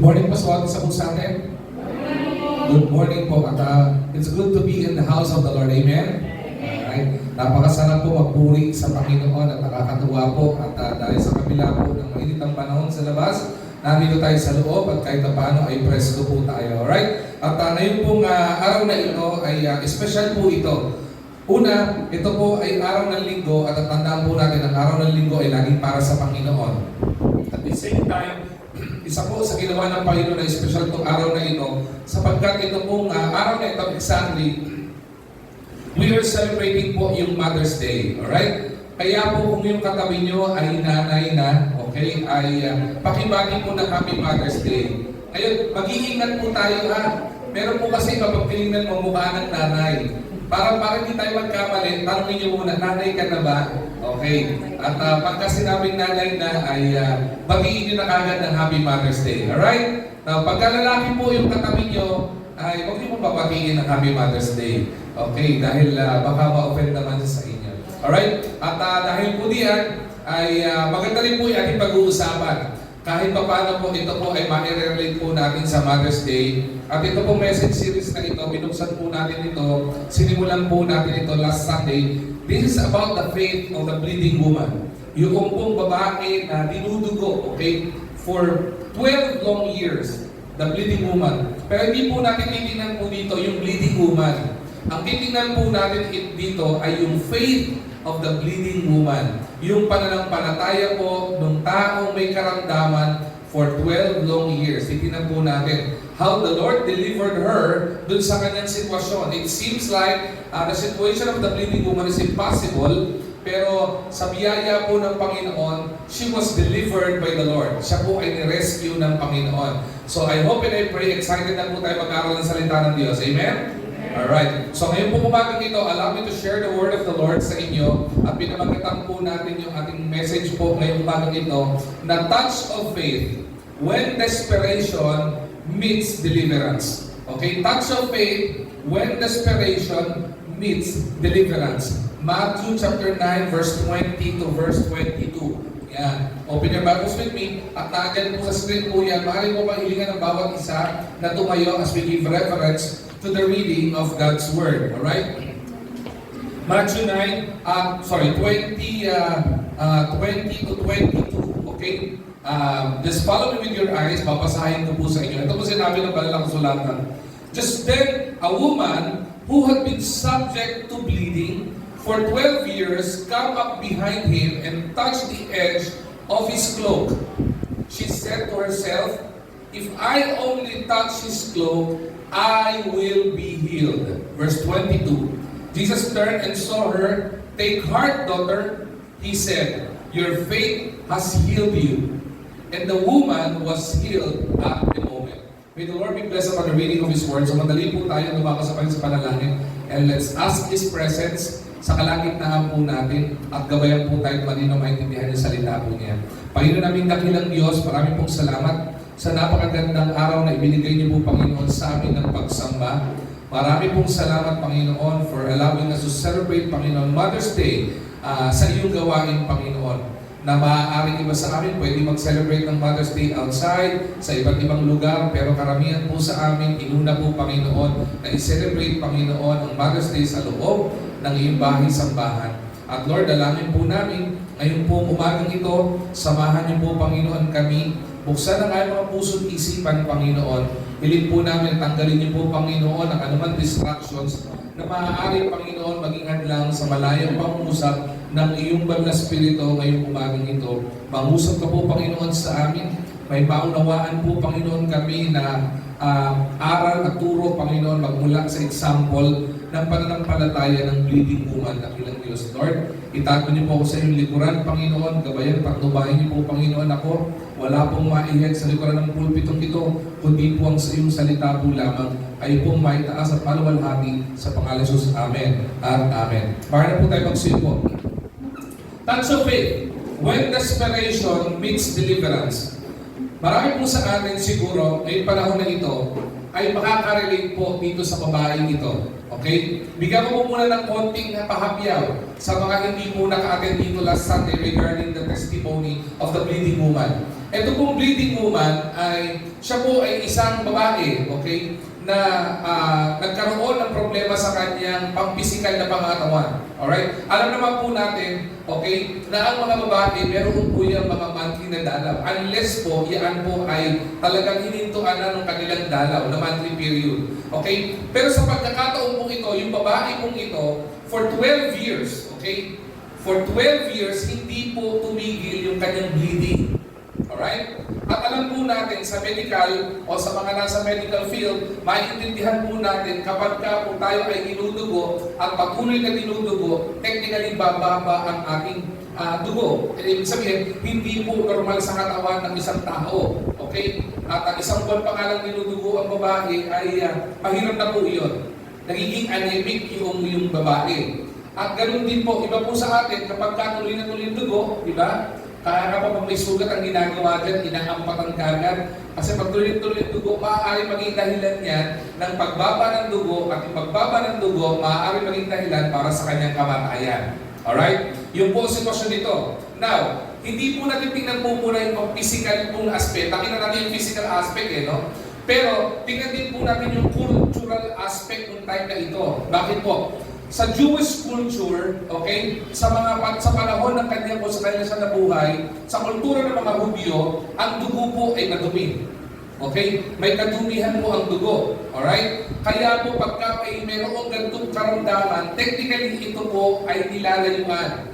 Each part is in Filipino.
morning po sa ating sabong sa atin. Good morning po. At it's good to be in the house of the Lord. Amen? Alright. Napakasarap po magpuri sa Panginoon at nakakatuwa po. At dahil sa kabila po ng mainit ang panahon sa labas, nandito tayo sa loob at kahit na paano ay presko po tayo. Alright? At ngayon pong araw na ito ay special po ito. Una, ito po ay araw ng linggo at tandaan po natin ang araw ng linggo ay laging para sa Panginoon. At the same time, isa po sa ginawa ng Panginoon na special itong araw na ito sapagkat ito pong araw na ito exactly we are celebrating po yung Mother's Day. Alright? Kaya po kung yung katabi nyo ay nanay na, okay, ay pakibati po ng Happy Mother's Day. Ayun, mag-iingat po tayo ha. Meron po kasi kapag tinignan mo mukha ng nanay. Para hindi tayo magkamali, tanongin nyo muna, nanay ka na ba? Okay. At pagka sinabing nanay na ay batiin nyo na kagad ng Happy Mother's Day. Alright? Now, pagka lalaki po yung katabi nyo, ay huwag nyo po babatiin ng Happy Mother's Day. Okay? Dahil baka ma-offend naman sa inyo. Alright? At dahil po diyan, ay maganda rin po yung ating pag-uusapan. Kahit pa paano po ito po ay ma-relate po natin sa Mother's Day. At ito po message series na ito, binuksan po natin ito, sinimulan po natin ito last Sunday. This is about the faith of the bleeding woman. Yung pong babae na dinudugo, okay, for 12 long years, the bleeding woman. Pero hindi po natin titingnan po dito yung bleeding woman. Ang titingnan po natin dito ay yung faith of the bleeding woman. Yung pananampalataya po ng taong may karamdaman for 12 long years. Titingnan po natin how the Lord delivered her dun sa kanyang sitwasyon. It seems like the situation of the bleeding woman is impossible, pero sa biyaya po ng Panginoon, she was delivered by the Lord. Siya po ay ni-rescue ng Panginoon. So I hope and I pray, excited na po tayo mag-aaral ng salita ng Diyos. Amen? Alright. So ngayon po umagang ito, allow me to share the word of the Lord sa inyo at pinamagatan po natin yung ating message po ngayong umagang ito na touch of faith when desperation meets deliverance. Okay? Touch of faith when desperation meets deliverance. Matthew chapter 9 verse 20 to verse 22. Yan. Open your Bibles with me at naagad po sa screen po yan. Maaari po bang hilingan ng bawat isa na tumayo as we give reference to the reading of God's Word. Alright? Matthew 20 to 22. Okay? Just follow me with your eyes. Babasahin ko po sa inyo. Ito po sinabi ng Balalang Sulatan. Just then, a woman who had been subject to bleeding for 12 years come up behind him and touched the edge of his cloak. She said to herself, "If I only touch his cloak, I will be healed." Verse 22. Jesus turned and saw her. "Take heart, daughter," he said. "Your faith has healed you." And the woman was healed at the moment. May the Lord be blessed upon the reading of His Word. So madali po tayo lumakasabay sa panalangin. And let's ask His presence sa kalagitnaan po natin at gabayan po tayo malinaw maintindihan yung salita po niya. Panginoon namin dakilang Diyos, maraming pong salamat sa napakagandang araw na ibinigay niyo po, Panginoon, sa amin ng pagsamba. Marami pong salamat, Panginoon, for allowing us to celebrate, Panginoon, Mother's Day sa iyong gawain, Panginoon. Na maaaring iba sa amin, pwede mag-celebrate ng Mother's Day outside, sa iba't ibang lugar, pero karamihan po sa amin, inuna po, Panginoon, na i-celebrate, Panginoon, ang Mother's Day sa loob ng iyong bahay-sambahan. At Lord, dalangin po namin, ngayon po umagang ito, samahan niyo po, Panginoon, kami. Buksan ang aming mga puso't isipan, Panginoon. Hiling po namin, tanggalin niyo po, Panginoon, ang anumang distractions na maaari, Panginoon, maging hadlang sa malayong pangungusap ng iyong banal na spirito ngayong umagang ito. Mangusap ka po, Panginoon, sa amin. May maunawaan po, Panginoon, kami na aral at turo, Panginoon, magmula sa example ng pananampalataya ng bleeding woman na kilang Diyos. Lord, itago niyo po ako sa iyong likuran, Panginoon. Gabayan, patnubayan niyo po, Panginoon, ako. Wala pong maihag sa likuran ng pulpitong ito, kundi po ang sa iyong salita po lamang. Kayo pong maitaas at maluwalhati sa pangalan ng Jesus. Amen at Amen. Para na po tayo magsipo. Touch of faith. When desperation meets deliverance. Marami po sa atin siguro, ngayong panahon na ito, ay makaka-relate po dito sa babaeng ito. Okay? Bigyan ko po muna ng konting pahapyaw sa mga hindi po naka-attend dito last Sunday regarding the testimony of the bleeding woman. Ito pong bleeding woman ay, siya po ay isang babae, okay, na nagkaroon ng problema sa kanyang pampisikal na pangatawan. Alright? Alam naman po natin, okay, na ang mga babae, meron po yung mga monthly na dalaw. Unless po, yan po ay talagang hinintuan na ng kanilang dalaw na monthly period. Okay? Pero sa pagkakataon pong ito, yung babae pong ito, for 12 years, okay? For 12 years, hindi po tumigil yung kanyang bleeding. Alright? At alam po natin sa medical o sa mga nasa medical field, maintindihan po natin kapag ka po tayo ay dinudugo at patuloy na dinudugo, technically bababa ang ating dugo. Ibig sabihin, hindi po normal sa katawan ng isang tao. Okay? At ang isang buwan pa nga lang dinudugo ang babae ay mahirap na po yun. Nagiging anemic yung babae. At ganoon din po, iba po sa atin, kapag tuloy na tuloy yung dugo, di ba? Kaya kapag may sugat ang ginagawa dyan, inaampat ang kagad. Kasi pag tuloy-tuloy ang dugo, maaari maging dahilan yan ng pagbaba ng dugo, at yung pagbaba ng dugo, maaari maging dahilan para sa kanyang kamatayan. Alright? Yung po ang sitwasyon nito. Now, hindi po natin tingnan po muna yung physical pong aspect. Nakita natin yung physical aspect no? Pero, tingnan din po natin yung cultural aspect ng time na ito. Bakit po? Sa Jewish culture, okay, sa panahon ng kanya po sa kanya sa nabuhay, sa kultura ng mga Hudyo, ang dugo po ay madumi. Okay? May kadumihan po ang dugo. Alright? Kaya po pagka may mayroong ganitong karamdaman, technically ito po ay nilalayuan.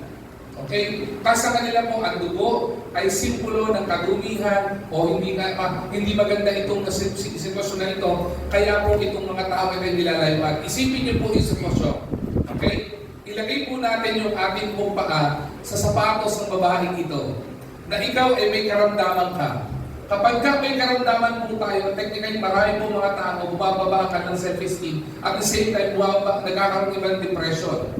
Okay? Kasi sa kanila po ang dugo ay simbolo ng kadumihan o hindi maganda itong sitwasyon na ito. Kaya po itong mga tao ay nilalayuan. Isipin niyo po yung sitwasyon. Okay? Ilagay po natin yung ating pong paa sa sapatos ng babaeng ito. Na ikaw ay may karamdaman ka. Kapag ka may karamdaman po tayo, technically marami po mga tao, bumababa ka ng self-esteem. At the same time, nagkakaroon ibang depression.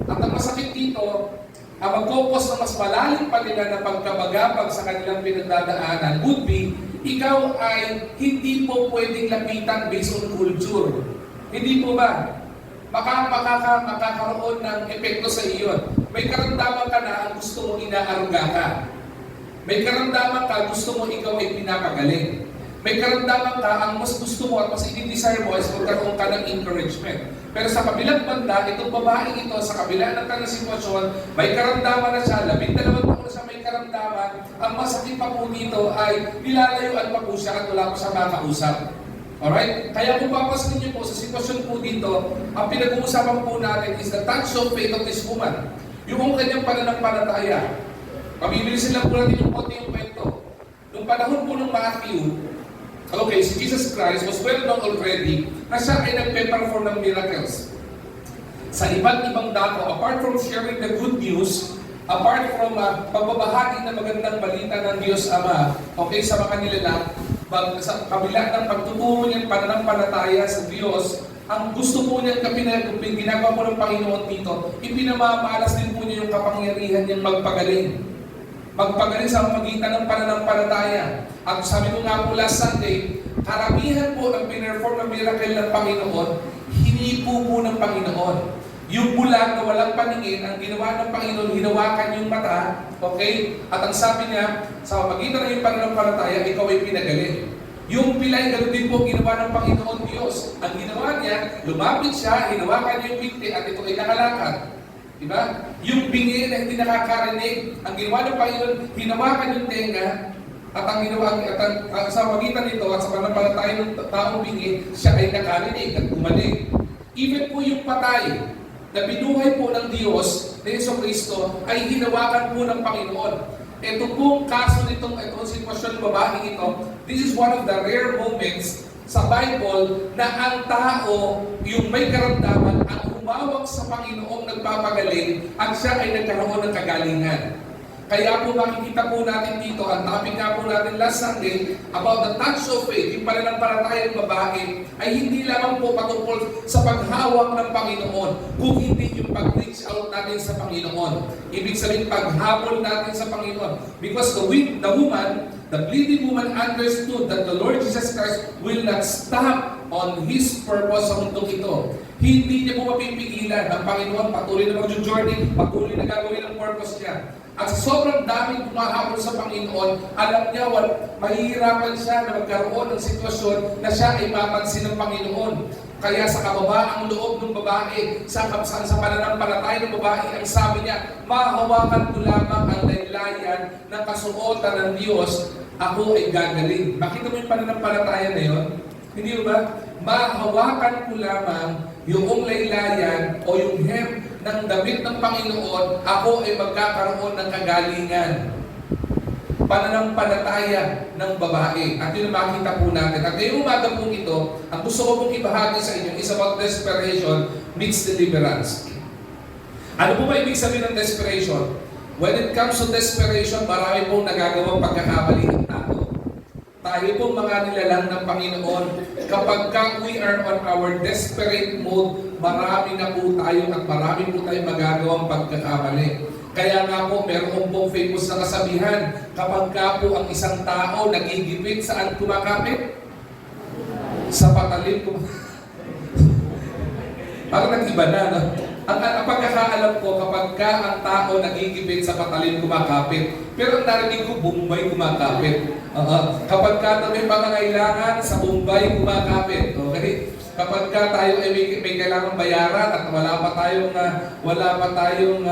At ang masakit dito, ang mag-focus na mas malalim pa nila na pagkabagabag sa kanilang pinagdadaanan would be, ikaw ay hindi po pwedeng lapitan based on culture. Hindi po ba? Makakaroon ng epekto sa iyo. May karamdaman ka na ang gusto mo inaaruga ka. May karamdaman ka, gusto mo ikaw ay pinapagaling. May karamdaman ka, ang mas gusto mo at mas i-desire mo is magkaroon ka ng encouragement. Pero sa kabilang banda, itong babaeng ito, sa kabila ng kanyang sitwasyon, may karamdaman na siya, 12 taon na siya may karamdaman, ang masakit pa po dito ay nilalayuan pa po siya at wala pa siya makausap. Alright? Kaya kung papasin niyo po sa sitwasyon po dito, ang pinag-uusapan po natin is the touch of faith of this woman. Yung kanyang pananampalataya. Pabibilisin lang po natin yung konti yung kwento. Noong panahon po ng Matthew, okay, si Jesus Christ was well known already na siya ay nagpe-perform ng miracles. Sa iba't ibang dako, apart from sharing the good news, apart from pagbabahagi ng magandang balita ng Diyos Ama, okay, sa mga nilalang, sa kabila ng pagtuturo niya pananampalataya sa Diyos, ang gusto po niya ginagawa po ng Panginoon dito, ipinamamalas din po niya yung kapangyarihan niyang magpagaling. Magpagaling sa magitan ng pananampalataya. At sabi ko nga po last Sunday, karamihan po ng pinerform ng miracle ng Panginoon, hinipo po ng Panginoon. Yung bulag na walang paningin, ang ginawa ng Panginoon, hinawakan yung mata, okay? At ang sabi niya, sa magitan ng iyong pananampalataya, ikaw ay pinagaling. Yung pilay, ganoon din po ginawa ng Panginoon Diyos. Ang ginawa niya, lumapit siya, hinawakan niya yung binti, at ito ay nakalakad. Diba? Yung bingi na hindi nakakarinig, ang ginawa ng Panginoon, hinawakan yung tenga, at ang ginawa, sa magitan nito, at sa pananampalataya ng taong bingi, siya ay nakarinig at gumaling. Even po yung patay, na binuhay po ng Diyos, na Yeso Kristo, ay hinawakan po ng Panginoon. Ito pong kaso nitong sitwasyon ng babaeng ito, this is one of the rare moments sa Bible na ang tao, yung may karamdaman, ang humawak sa Panginoong nagpapagaling at siya ay nagkaroon ng kagalingan. Kaya po makikita po natin dito, ang topic nga po natin last Sunday about the touch of faith, yung pananampalataya ng babae, ay hindi lamang po patungkol sa paghawak ng Panginoon, kung hindi yung pag-reach out natin sa Panginoon. Ibig sabihin, paghabol natin sa Panginoon. Because the woman, the bleeding woman understood that the Lord Jesus Christ will not stop on His purpose sa mundong ito. Hindi niya po mapipigilan ng Panginoon, patuloy na mag-journey, patuloy na gagawin ang purpose niya. At sa sobrang daming tumahabol sa Panginoon, alam niya, mahihirapan siya na magkaroon ng sitwasyon na siya ay mapansin ng Panginoon. Kaya sa kababaang loob ng babae, sa pananampalataya ng babae, ang sabi niya, mahawakan ko lamang ang laylayan ng kasuotan ng Diyos, ako ay gagaling. Makita mo yung pananampalataya na yun? Hindi ba? Mahawakan ko lamang yung laylayan o yung hem ng damit ng Panginoon, ako ay magkakaroon ng kagalingan. Pananampalataya ng babae. At yun ang makita po natin. At ngayong umaga po ito, ang gusto ko pong ibahagi sa inyo is about desperation meets deliverance. Ano po ba ibig sabihin ng desperation? When it comes to desperation, marami pong nagagawang pagkakamali ng tao. Tayo pong mga nilalang ng Panginoon, kapag we are on our desperate mode, marami na po tayo at marami po tayong magagawang pagkakamali. Kaya nga po, meron pong famous na kasabihan, kapag ka po ang isang tao nagigipit, saan kumakapit? Sa patalim Parang nag-iba na, no? Ang pagkakaalam ko, kapag ka ang tao nagigipit sa patalim kumakapit, pero ang narinig ko, Bombay kumakapit. Kapag ka may pangangailangan, sa Bombay kumakapit. Okay? Kapag ka tayo ay may kailangang bayaran at wala pa tayong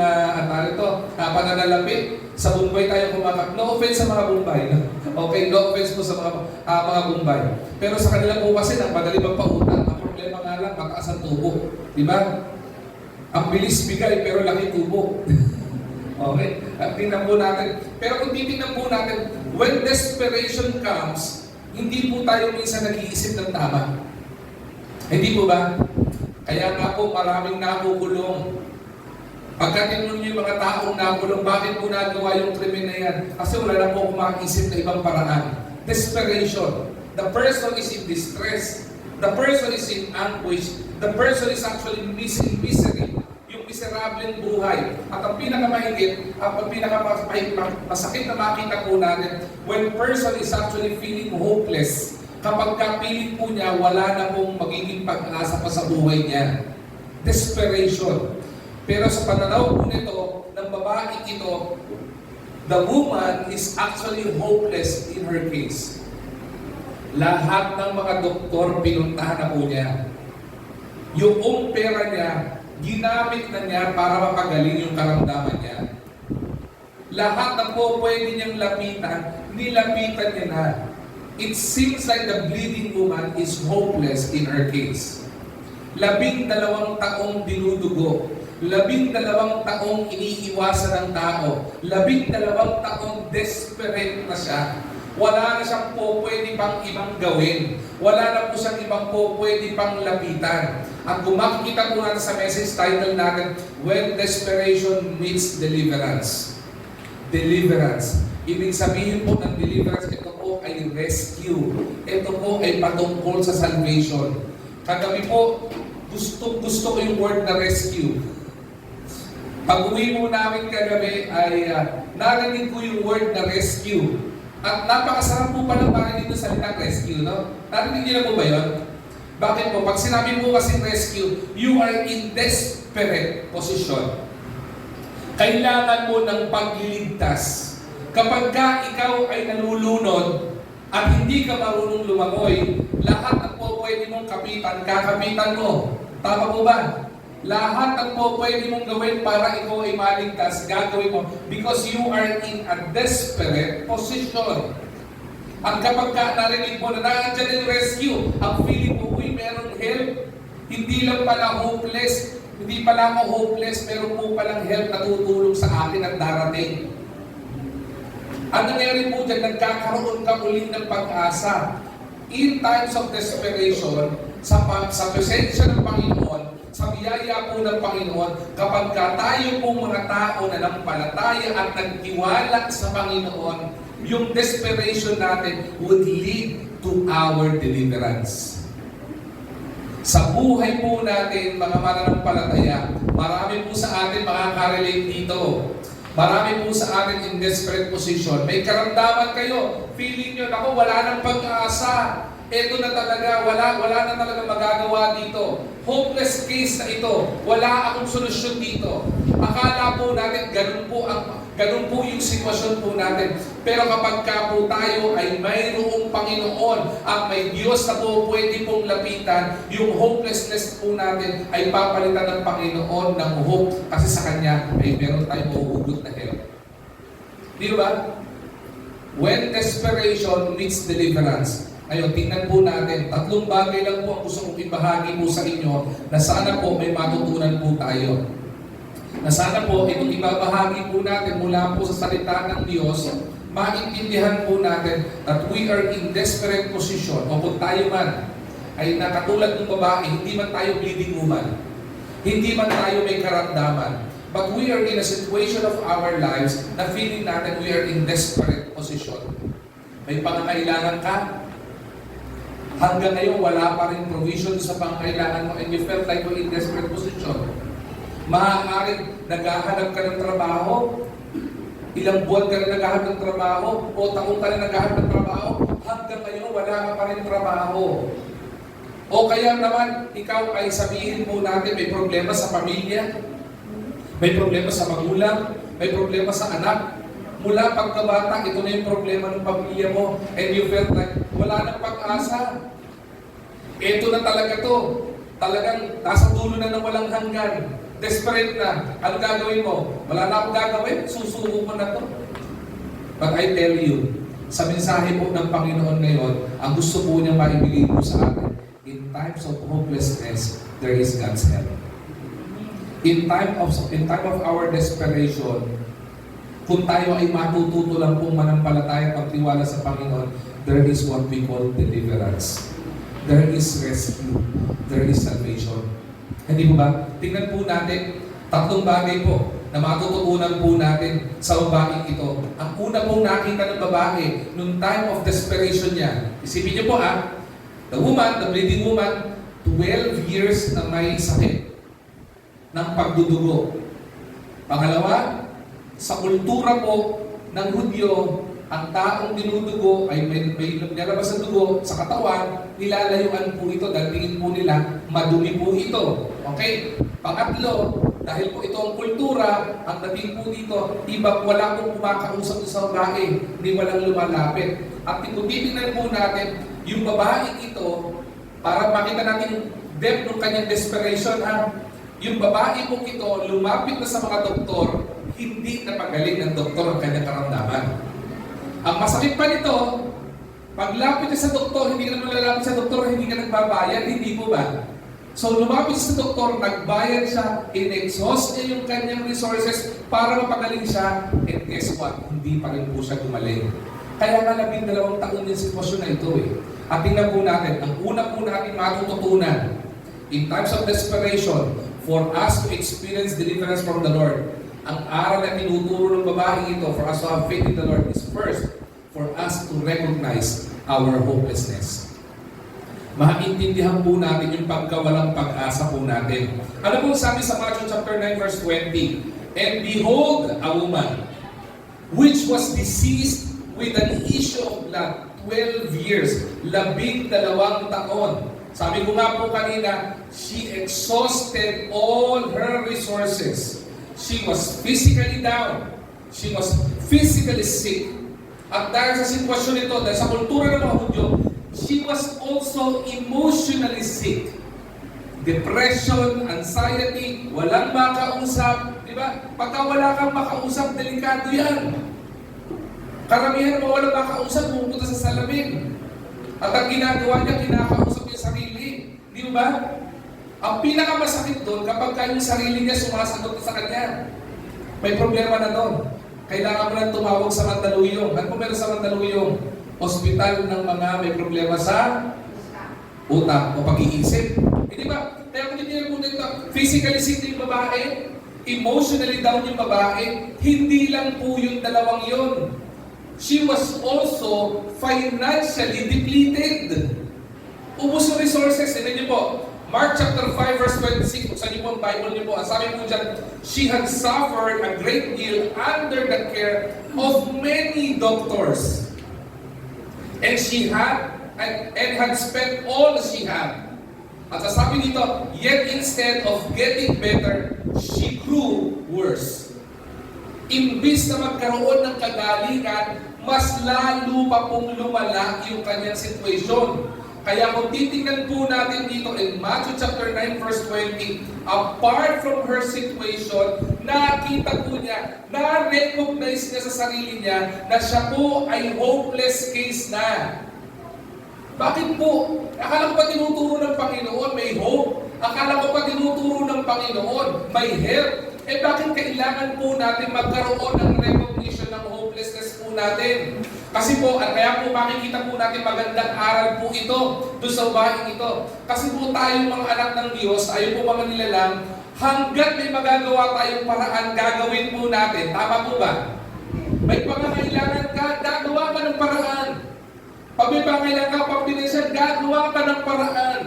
pananalapi, sa Bombay tayo kumakapit. No offense sa mga Bombay. No? Okay, no offense po sa mga Bombay. Pero sa kanila po kasi, ang madali magpautang. Ang problema nga lang, mataas ang tubo. Diba? Ang bilis bigay pero laki tubo. Okay? At tingnan po natin. Pero kung titingnan po natin, when desperation comes, hindi po tayo minsan nag-iisip ng tama. Hindi po ba? Kaya nga po maraming nakukulong. Pagka tinanong niyo yung mga taong nakulong, bakit po nagawa yung krimen na yan? Kasi wala na po kumakisip na ibang paraan. Desperation. The person is in distress. The person is in anguish. The person is actually missing misery. Yung miserableng buhay. At ang pinakamahigit, ang pinakamasakit na makita po natin, when person is actually feeling hopeless, kapag kapilit po niya, wala na pong magiging pag-asa pa sa buhay niya. Desperation. Pero sa pananaw po nito, ng babae ito, the woman is actually hopeless in her case. Lahat ng mga doktor pinuntahan na po niya. Yung pera niya, ginamit na niya para mapagaling yung karamdaman niya. Lahat ng po pwede niyang lapitan, nilapitan niya na. It seems like the bleeding woman is hopeless in her case. 12 taong dinudugo. 12 taong iniiwasan ng tao. 12 taong desperate na siya. Wala na siyang po pwede pang ibang gawin. Wala na po siyang ibang po pwede pang lapitan. At kung makikita po natin sa message title natin, When Desperation Meets Deliverance. Deliverance. Ibig sabihin po ng deliverance, ito po ay rescue. Ito po ay patungkol sa salvation. Kagabi po, gusto ko yung word na rescue. Pag-uwi mo namin kagabi ay narinig ko yung word na rescue. At napakasarap po pala marinig yung salitang rescue, no? Narinig niyo na po ba yun? Bakit po? Pag sinabi mo kasi rescue, you are in desperate position. Kailangan mo ng pagliligtas. Kapag ka ikaw ay nalulunod at hindi ka marunong lumangoy, lahat ng po pwede mong kapitan, kakapitan mo. Tama po ba? Lahat ng po pwede mong gawin para ikaw ay maligtas, gagawin mo because you are in a desperate position. At kapag ka narinig mo na nandiyan yung rescue, ang feeling mo, uy, meron help. Hindi lang pala hopeless, hindi pala ako hopeless, meron po palang help na tutulong sa akin at darating. Ang nangyari po dyan, nagkakaroon ka ulit ng pag-asa. In times of desperation, sa presensya ng Panginoon, sa biyaya po ng Panginoon, kapag ka tayo po mga tao na nampalataya at nagtiwala sa Panginoon, yung desperation natin would lead to our deliverance. Sa buhay po natin, mga mananampalataya, marami po sa atin makaka-relate dito. Marami po sa atin in desperate position. May karamdaman kayo. Feeling nyo, naku, wala nang pag-asa. Ito na talaga, wala na talaga magagawa dito. Hopeless case na ito. Wala akong solusyon dito. Akala po natin, ganun po yung sitwasyon po natin. Pero kapag ka po tayo ay mayroong Panginoon at may Diyos na po pwede pong lapitan, yung hopelessness po natin ay papalitan ng Panginoon ng hope kasi sa Kanya ay meron tayong mahuhugot na help. Di ba? When desperation meets deliverance. Ngayon, tingnan po natin. 3 bagay lang po ang gusto kong ibahagi po sa inyo na sana po may matutunan po tayo. Na sana po itong ibabahagi po natin mula po sa salita ng Diyos, maintindihan po natin that we are in desperate position o kung tayo man ay nakatulad ng babae, hindi man tayo bleeding woman, hindi man tayo may karamdaman, but we are in a situation of our lives na feeling natin we are in desperate position. May pangangailangan ka, hanggang ngayon wala pa rin provision sa pangangailangan mo and you felt like you're in desperate position. Maaaring naghahanap ka ng trabaho, ilang buwan ka na naghahanap ng trabaho, o taong ka na naghahanap ng trabaho, hanggang ngayon wala ka pa rin trabaho. O kaya naman, ikaw ay sabihin mo natin may problema sa pamilya, may problema sa magulang, may problema sa anak. Mula pagkabata, ito na yung problema ng pamilya mo, and you felt like wala nang pag-asa. Ito na talaga to. Talagang nasa dulo na ng walang hanggan. Desperate na. Ano gagawin mo? Wala na akong gagawin? Susuko mo na to. But I tell you, sa mensahe po ng Panginoon ngayon, ang gusto po niya maibigay po sa atin, in times of hopelessness, there is God's help. In time of our desperation, kung tayo ay matututo lang pong manampalataya at magtiwala sa Panginoon, there is what we call deliverance. There is rescue. There is salvation. Hindi po ba? Tingnan po natin, 3 bagay po na matututunan po natin sa babaeng ito. Ang una pong nakita ng babae, nung time of desperation niya, isipin niyo po the bleeding woman, 12 years na may sakit ng pagdudugo. Pangalawa, sa kultura po ng Hudyo, ang taong dinudugo ay may nalabas na dugo sa katawan, nilalayuan po ito dahil tingin po nila madumi po ito. Okay? Pangatlo, dahil po ito ang kultura, ang dating po dito, wala pong kumakausap sa babae, hindi walang lumalapit. At kung titignan po natin, yung babae ito, para makita natin yung depth ng kanyang desperation, yung babae po ito, lumapit na sa mga doktor, hindi napagaling ng doktor ang kanyang karamdaman. Ang masakit pa nito, paglapit niya sa doktor, hindi ka naman lalapit sa doktor, hindi ka nagbabayad, hindi po ba? So lumapit sa doktor, nagbayad siya, in-exhaust niya yung kanyang resources para mapagaling siya, and guess what? Hindi pa rin po siya gumaling. Kaya nga 12 taon yung sitwasyon na ito eh. At tingnan po natin, ang una po natin matututunan, in times of desperation, for us to experience deliverance from the Lord, ang aral na tinuturo ng babae ito for us to have faith in the Lord is first, for us to recognize our hopelessness. Maintindihan po natin yung pagkawalang pag-asa po natin. Ano po sabi sa Matthew chapter 9 verse 20? And behold, a woman, which was diseased with an issue of blood, 12 years, 12 taon. Sabi ko nga po kanina, she exhausted all her resources. She was physically down. She was physically sick. At dahil sa sitwasyon nito, dahil sa kultura ng mga Hudyo, she was also emotionally sick. Depression, anxiety, walang makausap. Di ba? Pagka wala kang makausap, delikado yan. Karamihan mo walang makausap, pupunta sa salamin. At ang ginagawa niya, kinakausap niya sarili. Di ba? Ang pinakamasakit doon, kapag yung sarili niya sumasagot sa kanya, may problema na doon. Kailangan mo lang tumawag sa Mandaluyong. Ano po meron sa Mandaluyong? Hospital ng mga may problema sa utak o pag-iisip. Di ba? Kaya kung hindi po dito, physically sick yung babae, emotionally down yung babae, hindi lang po yung dalawang yun. She was also financially depleted. Ubus ng resources. Tignan niyo po, Mark chapter 5 verse 26, buksan niyo po ang Bible niyo po. Ang sabi po dyan, she had suffered a great deal under the care of many doctors. And she had and had spent all she had. At sasabi dito, yet instead of getting better, she grew worse. Imbis na magkaroon ng kagalingan, mas lalo pa pong lumala yung kanyang sitwasyon. Kaya kung titingnan po natin dito in Matthew chapter 9 verse 20, apart from her situation, nakita po niya, na-recognize niya sa sarili niya na siya po ay hopeless case na. Bakit po? Akala ko pa tinuturo ng Panginoon may hope. Akala ko pa tinuturo ng Panginoon may help. Eh bakit kailangan po natin magkaroon ng recognition ng hopelessness po natin? Kasi po, at kaya po makikita po natin magandang aral po ito doon sa babaeng ito. Kasi po tayong mga anak ng Diyos, tayo po mga nilalang, hanggat may magagawa tayong paraan, gagawin po natin. Tama po ba? May pangangailangan ka, gagawa ka ng paraan. Pag may pangangailangan ka, pag-pinansyal, gagawa ka ng paraan.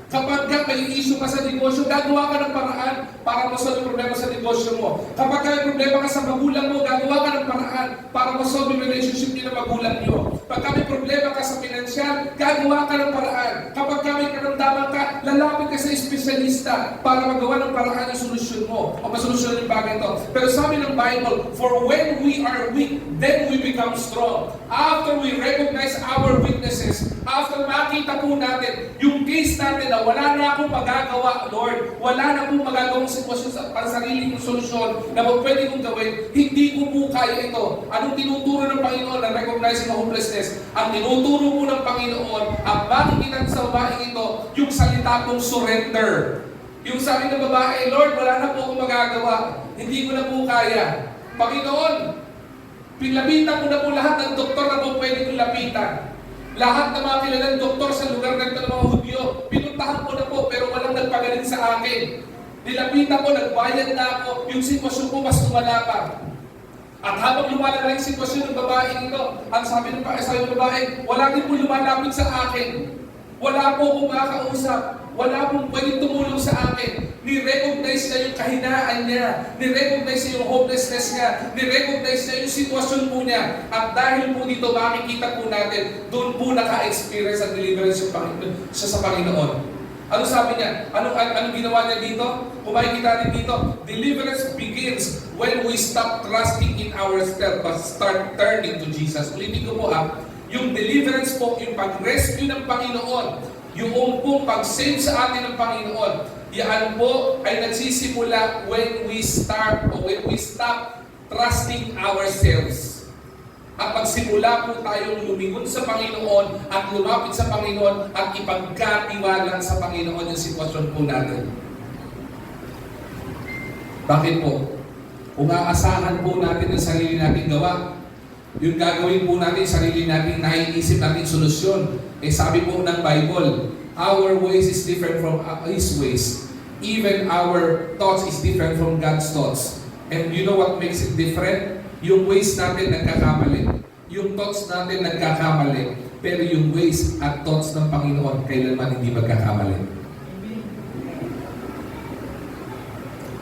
Kapag may issue ka sa negosyo, gagawa ka ng paraan para masolve yung problema sa negosyo mo. Kapag may problema ka sa magulang mo, gagawa ka ng paraan para masolve yung relationship niyo ng magulang niyo. Pagka may problema ka sa pinansyal, gagawa ka ng paraan. Kapag may karamdaman ka, lalapit ka sa espesyalista para magawa ng paraan yung solusyon mo o masolusyon yung bagay ito. Pero sabi ng Bible, for when we are weak, then we become strong. After we recognize our weaknesses, after makita po natin yung case natin na wala na akong magagawa, Lord, wala na akong magagawang sitwasyon para sarili kong solusyon na pwede kong gawin, hindi ko po kaya ito. Anong tinuturo ng Panginoon na recognizing ang hopelessness? Ang tinuturo po ng Panginoon, ang makikita sa babaeng ito, yung salita kong surrender. Yung sabi ng babae, Lord, wala na po akong magagawa. Hindi ko na po kaya. Panginoon, pinlapitan ko na po lahat ng doktor na po pwede kong lapitan. Lahat ng mga kilalang doktor sa lugar ng mga Hudyo, pinuntahan ko na po pero walang nagpagaling sa akin. Nilapitan ko, nagbayad na ako, yung sitwasyon ko mas lumala pa. At habang lumalala yung sitwasyon ng babaeng ito, ang sabi ng babae, wala din po lumalapit sa akin. Wala po akong makakausap. Wala pong pwedeng tumulong sa akin. Ni-recognize niya yung kahinaan niya. Ni-recognize niya yung hopelessness niya. Ni-recognize niya yung sitwasyon po niya. At dahil po dito, makikita po natin, doon po naka-experience ang deliverance yung siya sa Panginoon. Ano sabi niya? Anong ginawa niya dito? Kung makikita rin dito, deliverance begins when we stop trusting in ourselves but start turning to Jesus. Ulitin ko po yung deliverance po, yung pag-rescue ng Panginoon, yung pong pag-save sa atin ng Panginoon, yan po ay nagsisimula when we stop trusting ourselves. At magsimula po tayong lumingon sa Panginoon at lumapit sa Panginoon at ipagkatiwala sa Panginoon yung sitwasyon po natin. Bakit po? Kung aasahan po natin ang sarili nating gawa, yung gagawin po natin, sarili natin, naiisip natin solusyon. Eh sabi po ng Bible, our ways is different from His ways. Even our thoughts is different from God's thoughts. And you know what makes it different? Yung ways natin nagkakamali. Yung thoughts natin nagkakamali. Pero yung ways at thoughts ng Panginoon, kailanman hindi magkakamali.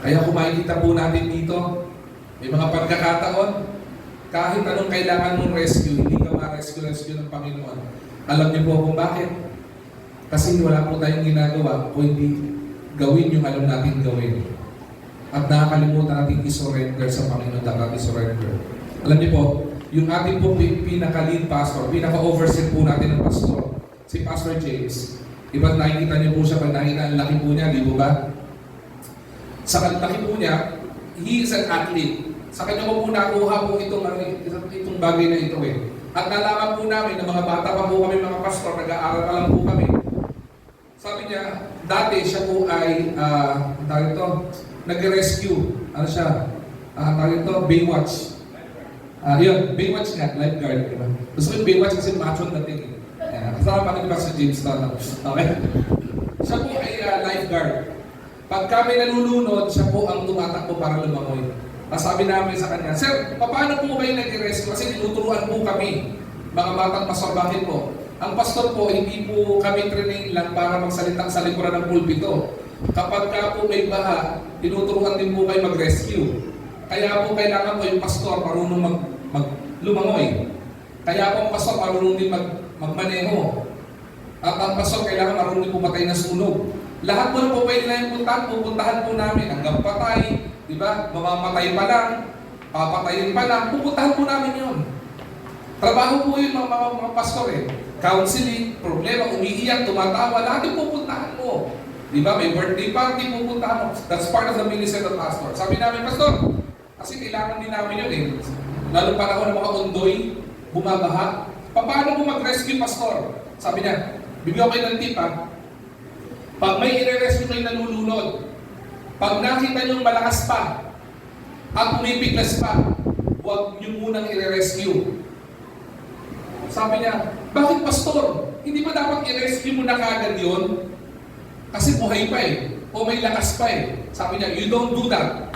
Kaya kung makikita po natin dito, may mga pagkakataon, kahit anong kailangan mong rescue, hindi ka ma-rescue ng Panginoon. Alam niyo po kung bakit? Kasi wala po tayong ginagawa kung hindi gawin yung alam natin gawin. At nakakalimutan natin i-surrender sa Panginoon, dapat i-surrender. Alam niyo po, yung ating po pinaka-lead pastor, pinaka-overseer po natin ng pastor, si Pastor James. Iba't nakikita niyo po siya pag nakita ang laki po niya, di po ba? Sa laki po niya, he is an athlete. Sa kanya ko po nakuha po itong bagay na ito eh. At nalaman po namin na mga bata pa po kami, mga pastor, nag-aaral pa lang po kami. Sabi niya, dati siya po ay, nag-rescue. Ano siya? Baywatch. Yun, Baywatch nga, lifeguard. Diba? Gusto ko yung Baywatch kasi macho dating. Kasama pa rin ba sa James Town? Okay? Siya po ay lifeguard. Pag kami nalulunod, siya po ang tumatakbo para lumangoy. Sabi namin sa kanya, Sir, paano po kayo nag-rescue? Kasi tinuturuan po kami, mga batang pastor, bakit po? Ang pastor po, hindi po kami training lang para magsalita sa likuran ng pulpito. Kapag ka po may baha, tinuturuan din po kayo mag-rescue. Kaya po kailangan po yung pastor marunong lumangoy. Kaya po ang pastor marunong din magmaneho. At ang pastor kailangan marunong pumatay ng sunog. Lahat po na po pwede na yung pupuntahan po namin hanggang patay, di ba? Mamamatay pa lang, papatayin pa lang, pupuntahan po namin yun. Trabaho po yun mga pastor eh. Counseling, problema, umiiyak, tumatawa, lahat yung pupuntahan mo. Di ba? May birthday party, pupuntahan mo. That's part of the ministry of the pastor. Sabi namin, pastor, kasi kailangan din namin yun eh. Lalo pa ako ng mga undoy, bumabaha. Paano mo mag-rescue, pastor? Sabi niya, bibigyan kayo ng tip ha. Pag may i-rescue kayo nalulunod, pag nakita nyo malakas pa at pumipiglas pa, huwag nyo munang i-rescue. Sabi niya, bakit pastor? Hindi ba dapat i-rescue mo na kagad yun? Kasi buhay pa eh. O may lakas pa eh. Sabi niya, you don't do that.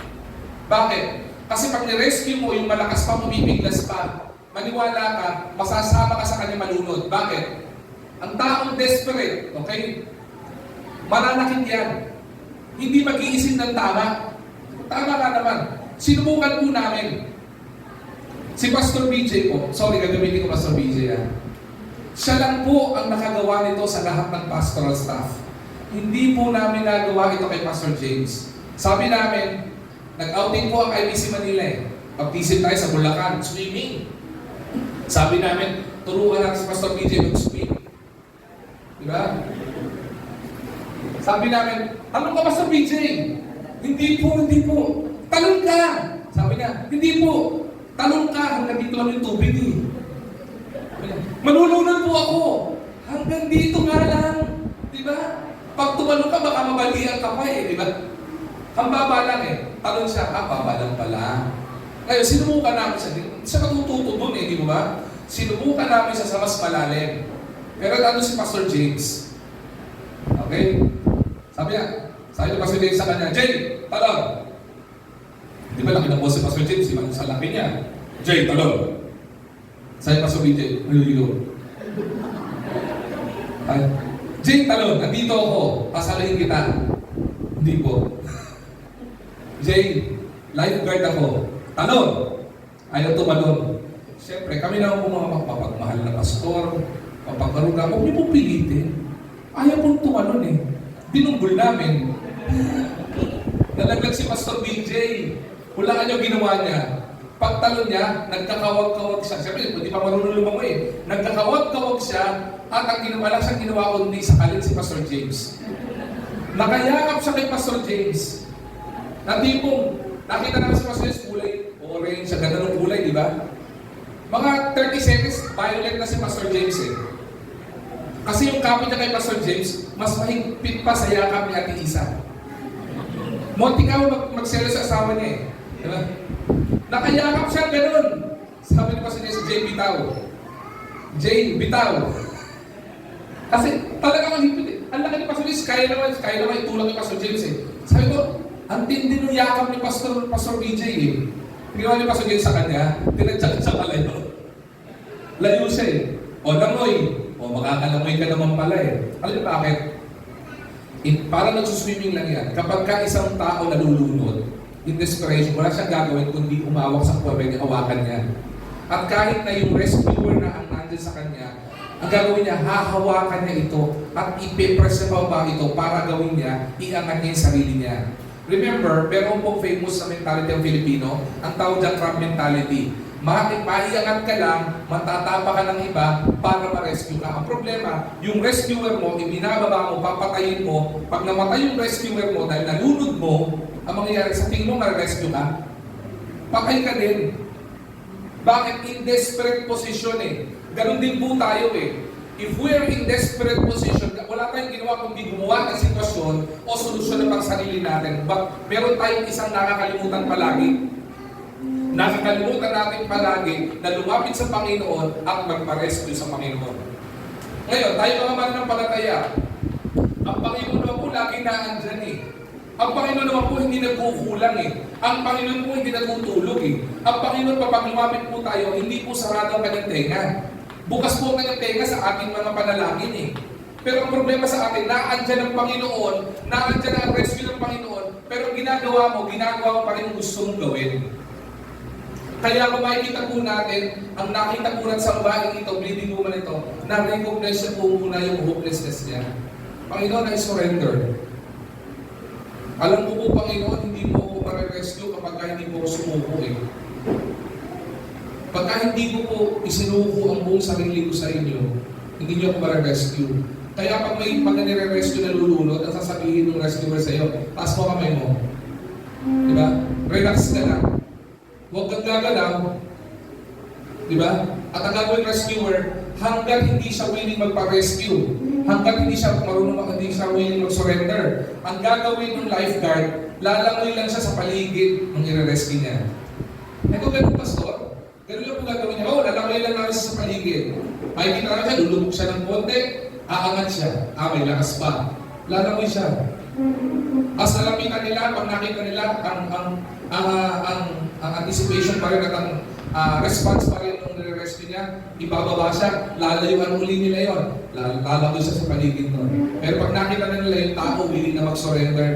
Bakit? Kasi pag ni-rescue mo, yung malakas pa, pumipiglas pa, maniwala ka, masasama ka sa kanya malunod. Bakit? Ang taong desperate, okay? Mananakit yan. Hindi mag-iisip ng tama. Tama ka naman. Sinubukan po namin. Si Pastor BJ po, sorry, gagamitin ko Pastor BJ yan. Siya lang po ang nakagawa nito sa lahat ng pastoral staff. Hindi po namin nagawa ito kay Pastor James. Sabi namin, nag-outing po ang IBC Manila eh. Pag-tisip tayo sa Bulacan, swimming. Sabi namin, turuan natin si Pastor BJ mag-swim. Diba? Sabi namin, tanong ka Pastor BJ? Hindi po. Talong ka! Sabi niya, hindi po. Talong ka, hanggang dito lang yung tubig eh. Manulunod po ako. Hanggang dito nga lang. Diba? Pag tumalong ka, baka mabalian ka pa eh. Diba? Ang baba lang eh. Talon siya, baba lang pala. Ngayon, sinubukan namin siya. Siya matututo dun eh, di ba? Sinubukan namin siya sa mas malalim. Pero ano si Pastor James? Okay? Sabi niya Pastor James sa kanya, Jay, talon! Di ba laki ng boss si Pastor James? Di ba sa laki niya? Jay, talon! Sabi Pastor BJ, halilo. Jay, talon, nandito ako. Pasalayin kita. Hindi po. Jay, lifeguard ako. Talon! Ayaw tumalon. Siyempre, kami na po mga mapapagmahal na pastor, mapagkaruga, huwag niyo pong pilitin. Ayaw pong tumalon eh. Binunggol namin. Nalaglag si Pastor BJ. Hulaan niyo ginawa niya. Pagtalon niya, nagkakawag-kawag siya. Siyempre, hindi pa marunong lumangoy eh. Nagkakawag-kawag siya at ang ginawa lang ginawa kundi sa kalit si Pastor James. Nakayakap siya kay Pastor James. Na tipong, nakita namin si Pastor James, kulay orange, siya ganda ng kulay, di ba? Mga 30 seconds, violet na si Pastor James eh. Kasi yung kapit niya kay Pastor James, mas mahigpit pa sa yakap ni Ate Isa. Monti ka magselos sa asawa niya eh. Diba? Nakayakap siya, ganun. Sabi ni Pastor James, Jay, bitaw. Jay, bitaw. Kasi talaga mahigpit eh. Ang laki ni Pastor James, kaya naman itulak ni Pastor James eh. Sabi ko, ang tindi ng yakap ni Pastor BJ eh. Ginawa ni Pastor James sa kanya, tinadyak siya kalayo. Layo siya eh. O langoy. O makakalamoy ka naman pala eh. Alam niyo bakit? Para nagsuswimming lang yan. Kapag ka isang tao nalulunod, in desperation, wala siyang gagawin kundi umawak sa kuwebe niya, hawakan niya. At kahit na yung rescuer na ang nandyan sa kanya, ang gagawin niya, hahawakan niya ito at ipipress sa baba ito para gawin niya, iangat niya yung sarili niya. Remember, meron pong famous sa mentality ng Filipino, ang tawag dyan crab mentality. Maiangat ka lang, matatapa ka ng iba para ma-rescue ka. Ang problema, yung rescuer mo, ibinababa mo, papatayin mo. Pag namatay yung rescuer mo dahil nalunod mo, ang mangyayari sa tingin mo ma-rescue ka, patay ka din. Bakit? In desperate position eh. Ganon din po tayo eh. If we are in desperate position, wala tayong ginawa kundi gumawa ng sitwasyon o solusyon ng sarili natin. But meron tayong isang nakakalimutan palagi. Nakakalimutan natin palagi na lumapit sa Panginoon at magpa-rescue sa Panginoon. Ngayon, tayo mga mananampalataya, ang Panginoon naman po lagi naandyan eh. Ang Panginoon naman po hindi nagkukulang eh. Ang Panginoon po hindi nagtutulog eh. Ang Panginoon kapag lumapit po tayo, hindi po sarado ang kanyang tenga. Bukas po ang kanyang tenga sa ating mga panalangin eh. Pero ang problema sa atin, naandyan ang Panginoon, naandyan ang rescue ng Panginoon, pero ginagawa mo pa rin ang gusto mong gawin. Kaya kung makikita po natin, ang nakita po natin sa babaeng ito, bleeding woman ito, na-recognize niya po muna yung hopelessness niya. Panginoon, I surrender. Alam ko po, Panginoon, hindi mo ako ma-rescue kapag hindi mo ako sumuko eh. Pagka hindi ko po isinuko ang buong sarili ko sa inyo, hindi niyo ako ma-rescue. Kaya pag may nire-rescue na lulunod, ang sasabihin ng rescuer sa iyo, taas mo kamay mo. Diba? Relax ka lang. Huwag kang gagalaw. Diba? At ang gagawin rescuer, hanggat hindi siya willing magpa-rescue, hanggat hindi siya willing mag-surrender, ang gagawin ng lifeguard, lalangoy lang siya sa paligid ng i-rescue niya. Ito ganun, pastor. Ganun lang po gagawin niya. Oo, lalangoy lang namin siya sa paligid. Makikita namin siya, lulubog siya ng konti, aangat siya. May lakas pa. Lalangoy siya. As nalapitan nila, pag nakita nila, ang anticipation pa rin at ang response pa rin nung nire-rescue niya, ibababa siya, lalayuan uli nila yon. Lalagoy siya sa paligid nun. Pero pag nakita na nila yung tao, willing na mag-surrender,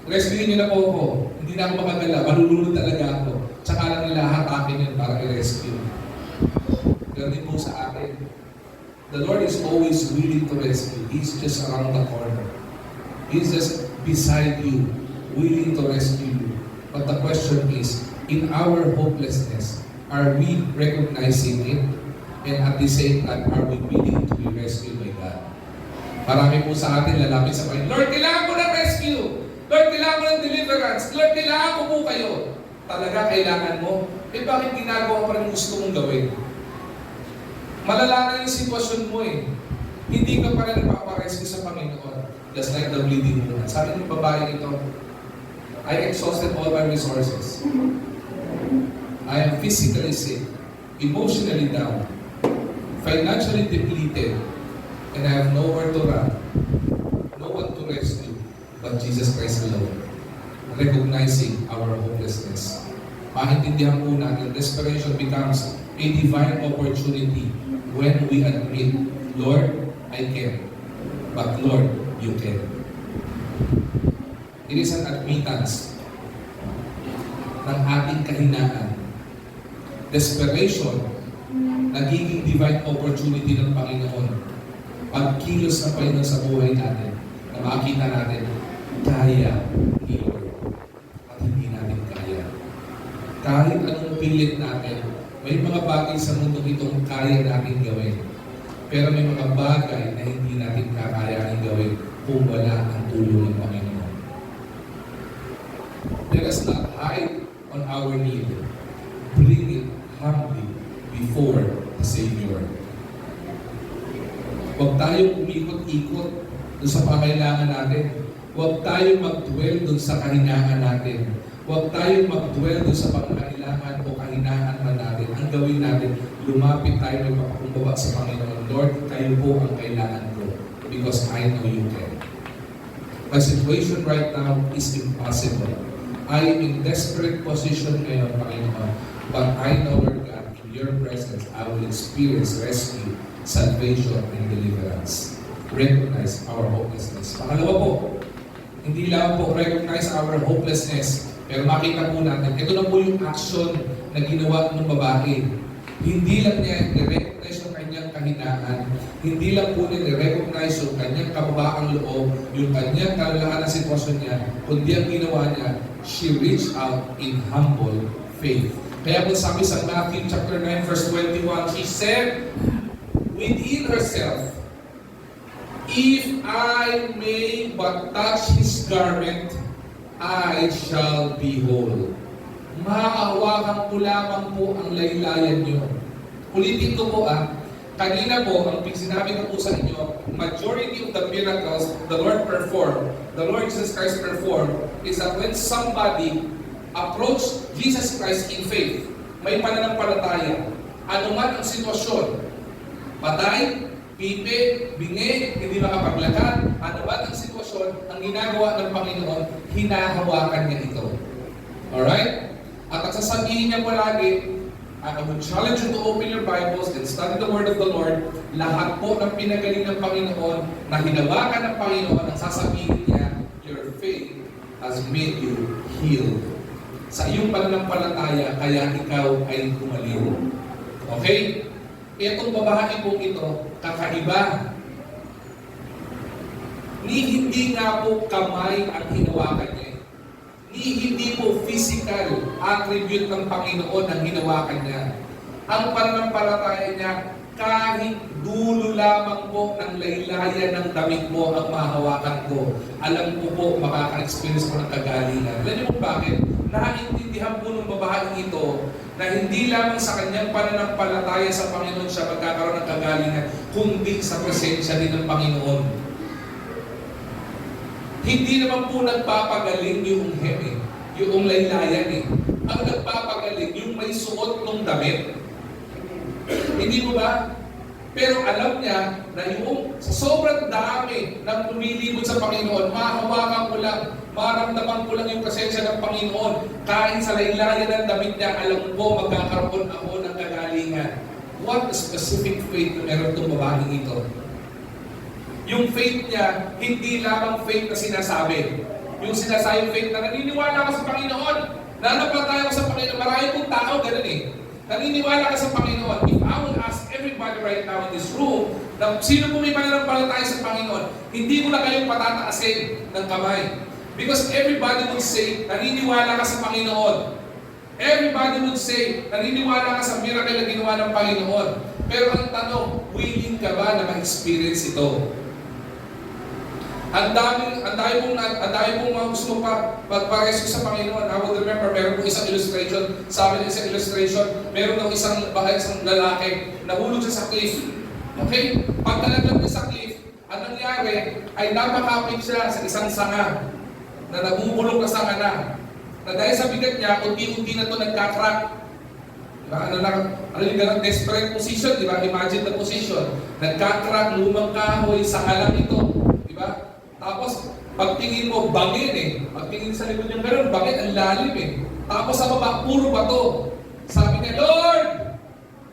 rescue niyo na po ako. Hindi na ako makagala, malulunod talaga ako. Tsaka lang nila hatakin yun para i-rescue. Ganun din po sa atin. The Lord is always willing to rescue. He's just around the corner. He's just beside you, willing to rescue you. But the question is, in our hopelessness, are we recognizing it? And at the same time, are we willing to be rescued by God? Marami po sa atin lalapit sa Panginoon, Lord, kailangan ko ng rescue! Lord, kailangan ko ng deliverance! Lord, kailangan ko po kayo! Talaga kailangan mo? Bakit ginagawa pa rin gusto mong gawin? Malala na yung sitwasyon mo eh. Hindi ka pa rin nagpaparescue sa Panginoon. Just like the bleeding woman. Sabi ng babae ito, I exhausted all my resources. I am physically sick, emotionally down, financially depleted, and I have nowhere to run, no one to rescue, but Jesus Christ alone. Recognizing our hopelessness. Maintindihan po natin, desperation becomes a divine opportunity when we admit, Lord, I can't, but Lord, you can. It is an admittance ng ating kahinaan. Desperation, nagiging divine opportunity ng Panginoon. Pagkilos ng Panginoon sa buhay natin, na makita natin, kaya ni Lord. At hindi natin kaya. Kahit anong pilit natin, may mga bagay sa mundo itong kaya natin gawin. Pero may mga bagay na hindi natin kakayanin gawin kung wala ang tulong ng Panginoon. Let us not hide on our need. Bring it humbly before the Savior. Huwag tayong umikot-ikot doon sa pangailangan natin. Huwag tayong mag-dwell doon sa kahinaan natin. Huwag tayong mag-dwell doon sa pangailangan o kahinaan man natin. Ang gawin natin, lumapit tayo ng papakumbaba sa Panginoon. Lord, kayo po ang kailangan ko because I know you can. My situation right now is impossible. I am in desperate position ngayon, Panginoon. But I know, Lord God, in your presence, I will experience rescue, salvation, and deliverance. Recognize our hopelessness. Pangalawa po, hindi lang po recognize our hopelessness, pero makita po natin, ito na po yung action na ginawa ng babae. Hindi lang niya i-recognize yung kanyang kahinaan, hindi lang po niya i-recognize yung kanyang kababaang loob, yung kanyang kalalahan na sitwasyon niya, kundi ang ginawa niya, she reached out in humble faith. Kaya po sabi sa Matthew chapter 9 verse 21, she said within herself, if I may but touch His garment, I shall be whole. Maahawakan ko lamang po ang laylayan niyo. Ulitin ko po kanina po, ang sinabi ko po sa inyo, majority of the miracles the Lord Jesus Christ performed, is that when somebody approached Jesus Christ in faith, may pananampalataya, anuman ang sitwasyon, patay, pipi, bingi, hindi makapaglakad, anuman ang sitwasyon, ang ginagawa ng Panginoon, hinahawakan niya ito. Alright? At ang sasabihin niya palagi, I would challenge you to open your Bibles and study the Word of the Lord. Lahat po ng pinagaling ng Panginoon, na hinawakan ng Panginoon, ang sasabihin niya, your faith has made you healed. sa iyong pananampalataya, kaya ikaw ay gumaliw. Okay? Itong babae pong ito, kakaiba. Hindi nga po kamay ang hinawakan niya. Hindi po physical attribute ng Panginoon ang hinawakan niya. Ang pananampalataya niya, kahit dulo lamang po ng laylayan ng damit mo ang mahawakan ko, alam ko po makaka-experience ko ng kagalingan. Alam niyo po bakit? Nakaintindihan po ng babaeng ito na hindi lamang sa kanyang pananampalataya sa Panginoon siya magkakaroon ng kagalingan, kundi sa presensya din ng Panginoon. Hindi naman po nagpapagaling yung hem yung laylayan eh. Ang nagpapagaling yung may suot ng damit. Hindi mo ba? Pero alam niya na yung sa sobrang dami ng lumilibot sa Panginoon, mahawakan ko lang, maramdaman ko lang yung presensya ng Panginoon. Kahit sa laylayan ng damit niya, alam ko magkakaroon ako ng kagalingan. What a specific faith na meron itong babaeng ito. Yung faith niya, hindi lamang faith na sinasabi. Yung sinasayang faith na naniniwala ka sa Panginoon, nananampalataya ka sa Panginoon. Marami pong tao ganun eh. Naniniwala ka sa Panginoon. If I will ask everybody right now in this room, na sino po may pananampalataya sa Panginoon, hindi mo na kayong patataasin ng kamay. Because everybody would say, naniniwala ka sa Panginoon. Everybody would say, naniniwala ka sa miracle na ginawa ng Panginoon. Pero ang tanong, willing ka ba na ma-experience ito? Ang dami pong mga gusto magparescue sa Panginoon. I would remember, meron pong isang illustration. Sabi ng isang illustration, meron ng isang lalaki, nahulog siya sa cliff. Okay? Pag nalaglag niya sa cliff, ang nangyari ay napakapit siya sa isang sanga na nabubulok na sanga na. Na dahil sa bigat niya, unti-unti na ito nagka-crack. Diba? Ano yung ganang desperate position, di ba? Imagine the position. Nagka-crack, lumang kahoy, sanga lang ito. Diba? Tapos, pagtingin mo, bangin eh. Pagtingin sa likod niyang gano'n, bangin, ang lalim eh. Tapos sa baba, puro bato. Sabi niya, Lord,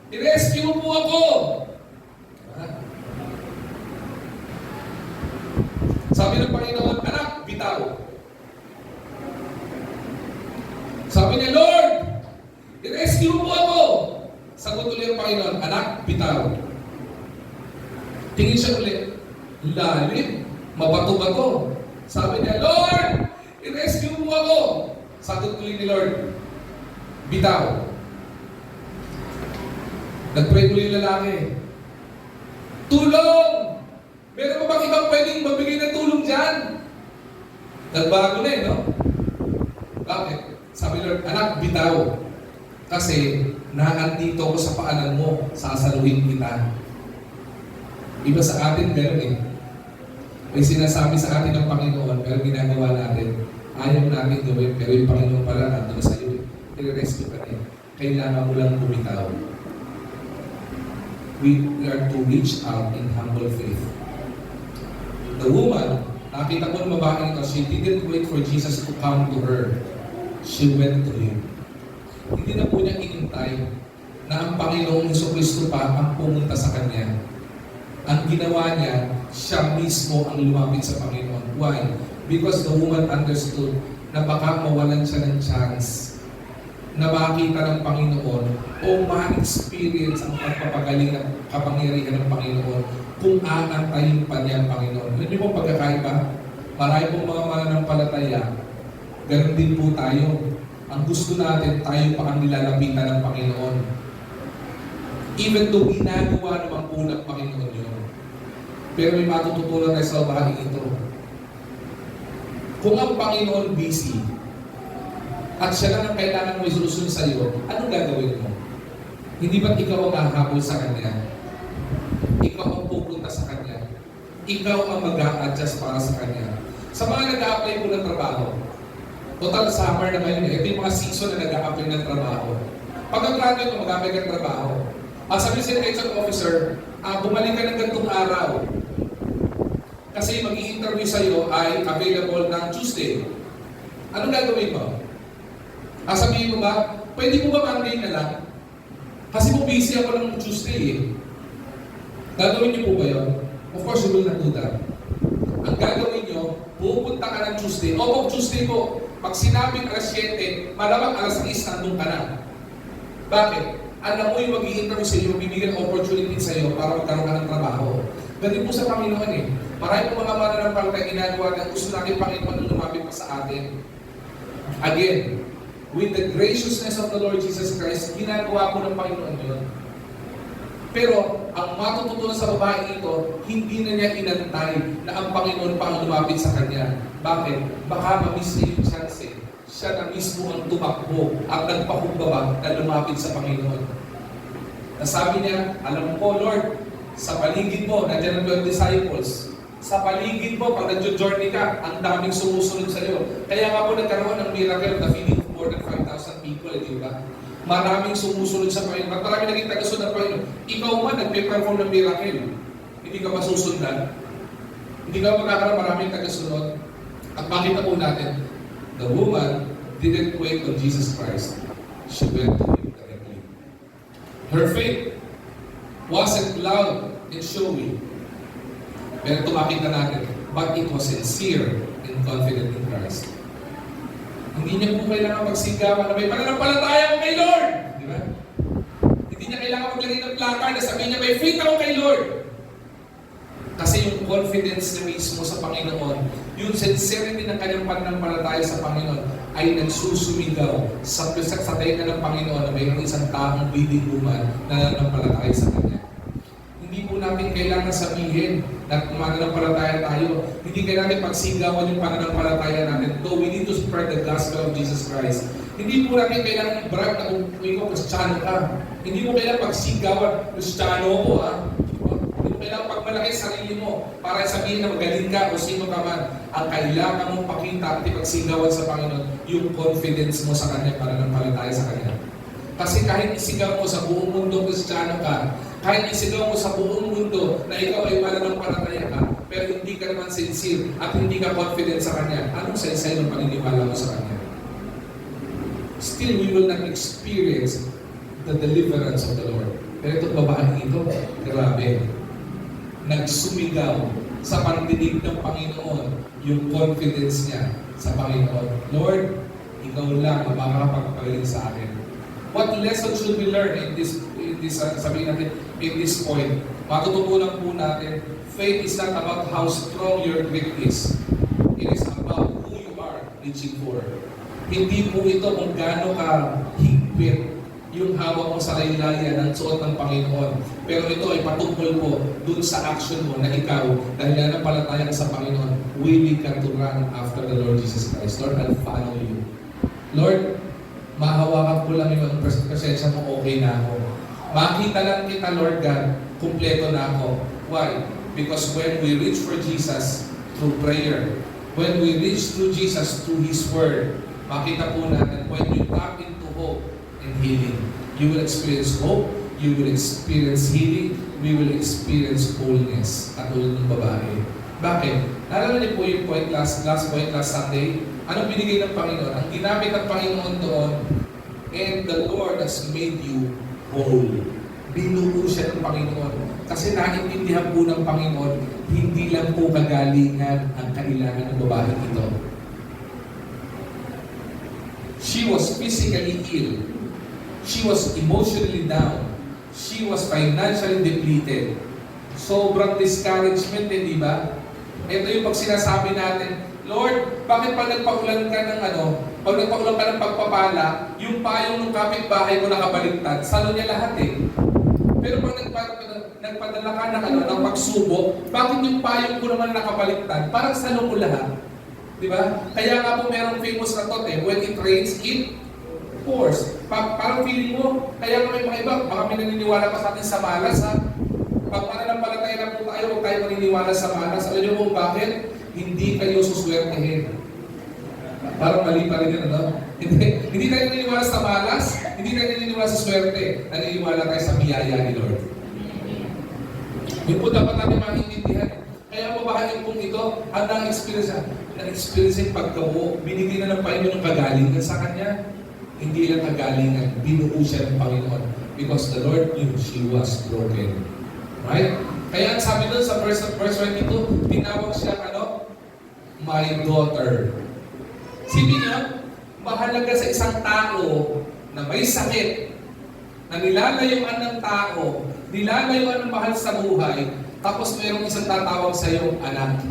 i-rescue mo po ako. Sabi ng Panginoon, anak, bitaw. Sabi niya, Lord, i-rescue mo po ako. Sagot ulit ng Panginoon, anak, bitaw. Tingin siya ulit, lalim. Mabato-bato. Sabi niya, Lord, i-rescue mo ako. Sagot ulit ni Lord, bitaw. Nag-pray ulit yung lalaki. Tulong! Meron ba bang ibang pwedeng magbigay ng tulong dyan? Nagbago na eh, no? Bakit? Sabi Lord, anak, bitaw. Kasi, naandito ako sa paanan mo, sasaluhin kita. Iba sa atin, gano'n eh. May sinasabi sa atin ng Panginoon, pero ginagawa natin. Ayaw natin gawin, pero yung Panginoon pala nandun sa iyo. I-rescue ka rin. Kailangan mo lang bumitaw. We are to reach out in humble faith. The woman, nakita ko ng babae ito, she didn't wait for Jesus to come to her. She went to Him. Hindi na po niya inintay na ang Panginoong Jesucristo pa ang pumunta sa kanya. Ang ginawa niya, siya mismo ang lumapit sa Panginoon. Why? Because the woman understood na baka mawalan siya ng chance na makita ng Panginoon o ma-experience ang pagpapagaling ng kapangyarihan ng Panginoon kung aantayin pa niya ang Panginoon. Alam niyo po pagkakaiba? Marami pong mga mananampalataya, ganun din po tayo. Ang gusto natin, tayo pa ang nilalapitan ng Panginoon. Even though ginagawa naman po ng Panginoon yun. Pero may matututunan tayo sa bahaing ito. Kung ang Panginoon busy, at siya lang ang kailangan mo isolusyon sa iyo, anong gagawin mo? Hindi ba't ikaw ang hahabol sa Kanya? Ikaw ang pupunta sa Kanya. Ikaw ang mag-a-adjust para sa Kanya. Sa mga nag-a-apply po ng trabaho, total summer na ngayon, ito yung mga season na nag-a-apply ng trabaho. Pag ang graduate mo, mag-a-apply ka ng trabaho. At sabi sa HR officer, bumalik ka ng ganitong araw. Kasi mag-i-interview sa iyo ay available ng Tuesday. Anong gagawin mo? Sabihin mo ba, pwede mo ba Monday na lang? Kasi po busy ako ng Tuesday eh. Gagawin niyo po ba yun? Of course, you will not do that. Ang gagawin niyo, pupunta ka ng Tuesday. O pag Tuesday po, Pag sinabing alas 7, malamang alas 6 nandun ka na. Bakit? Alam mo yung mag-i-interview sa iyo, bibigyan opportunity sa iyo para magkaroon ka ng trabaho. Ganun po sa Panginoon eh. Marami po mga mananampalataya ginagawa na gusto natin Panginoon na lumapit pa sa atin. Again, with the graciousness of the Lord Jesus Christ, ginagawa po ng Panginoon yun. Pero, ang matututunan sa babae ito, hindi na niya inantay na ang Panginoon pa ang lumapit sa kanya. Bakit? Baka mamiss niya yung chance eh. Siya na mismo ang tumakbo at nagpakumbaba na lumapit sa Panginoon. Nasabi niya, alam ko Lord, sa paligid mo, nandiyan ang 12 disciples. Sa paligid mo, pag nag-journey ka, ang daming sumusunod sa iyo. Kaya nga po nagkaroon ng miracle na feeding more than 5,000 people, di ba? Maraming sumusunod sa Panginoon. Maraming naging tagasunod ng Panginoon. Ikaw man, nagpe-perform ng miracle. Hindi ka masusundan. Hindi ka magkakaroon maraming tagasunod. At makita po natin, the woman didn't wait on Jesus Christ. She went to Him directly. Her faith wasn't loud and showy. Pero ito makita natin, but it was sincere and confident in Christ. Hindi niya po kailangan magsigawan na may pananampalataya ko kay Lord. Di ba? Hindi niya kailangan maglagay ng placard na sabihin niya, may faith ako kay Lord. Kasi yung confidence niya mismo sa Panginoon, yung sincerity ng kanyang pananampalataya sa Panginoon, ay nagsusumigaw sa tayo ng Panginoon na mayroong isang taong bleeding woman na nanampalataya sa Kanya. Hindi po natin kailangan sabihin na mananampalataya tayo. Hindi kailangan pagsigawan yung pananampalataya natin. Though we need to spread the gospel of Jesus Christ. Hindi po natin kailangan i-brag na kung ikaw Kristiyano ka. Hindi mo kailangan pagsigawan, Kristiyano ko ha. Hindi mo kailangan pagmalaki sarili mo para sabihin na magaling ka o sino ka man. Ang kailangan mong pakita at ipagsigawan sa Panginoon yung confidence mo sa Kanya para nananampalataya sa Kanya. Kasi kahit isigaw mo sa buong mundo Kristiyano ka, kahit isigaw mo sa buong mundo na ikaw ay mananampalataya ka, pero hindi ka naman sincere at hindi ka confident sa Kanya, anong saysay ng paniniwala mo sa Kanya? Still, we will not experience the deliverance of the Lord. Pero itong babae ito, grabe. Nagsumigaw sa pandinig ng Panginoon yung confidence niya sa Panginoon. Lord, ikaw lang ang makakapagpagaling sa akin. What lesson should we learn in this sabihin natin, in this point? Matututunan po natin, faith is not about how strong your grip is. It is about who you are reaching for. Hindi po ito kung gaano ka higpit yung hawak mo sa laylayan ng suot ng Panginoon. Pero ito ay patungkol po dun sa action mo na ikaw, dahil nananampalataya ka sa Panginoon, willing ka to run after the Lord Jesus Christ. Lord, I'll follow you. Lord, mahawakan ko lang yung presensya mo, okay na ako. Makita lang kita, Lord God, kumpleto na ako. Why? Because when we reach for Jesus through prayer, when we reach through Jesus through His Word, makita po natin, when you tap into hope and healing, you will experience hope, you will experience healing, we will experience wholeness at tulad ng babae. Bakit? Naalala niyo po yung last point last Sunday? Anong binigay ng Panginoon? Ang ginamit ng Panginoon doon, and the Lord has made you whole. Binuo siya ng Panginoon. Kasi naintindihan po ng Panginoon, hindi lang po kagalingan ang kailangan ng babae ito. She was physically ill. She was emotionally down. She was financially depleted. Sobrang discouragement, di ba? Ito yung pag sinasabi natin, Lord, bakit pag nagpaulan ka ng pag nagpaulan ka ng pagpapala, yung payong ng kapitbahay mo nakabaliktad, salo niya lahat eh. Pero pag nagpadala ka ng pagsubok, bakit yung payong ko naman nakabaliktad? Parang salo ko lahat. Di ba? Kaya nga po merong famous na thought eh, when it rains, it pours. Parang feeling mo, kaya nga may mga iba, baka may naniniwala pa sa atin sa malas ha. Pag mananampalataya na po tayo, huwag tayo maniniwala sa malas. Alam niyo po bakit? Hindi kayo suswertehin. Parang mali pa rin yun, ano? Hindi tayo naniniwala sa malas, hindi tayo naniniwala sa swerte, naniniwala tayo sa biyaya ni Lord. Yun po dapat natin maintindihan. Kaya ang babae pong ito, ang na-experience yung pagkabuo, binigay na ng Panginoon ng kagalingan sa kanya. Hindi lang kagalingan, binuo siya ng Panginoon. Because the Lord knew she was broken. Right? Kaya sabi doon sa verse 22, tinawag siya, my daughter. Sipin nyo, mahalaga sa isang tao na may sakit, na nilalayuan ng tao, nilalayuan ng mahal sa buhay, tapos mayroong isang tatawag sa iyong anak.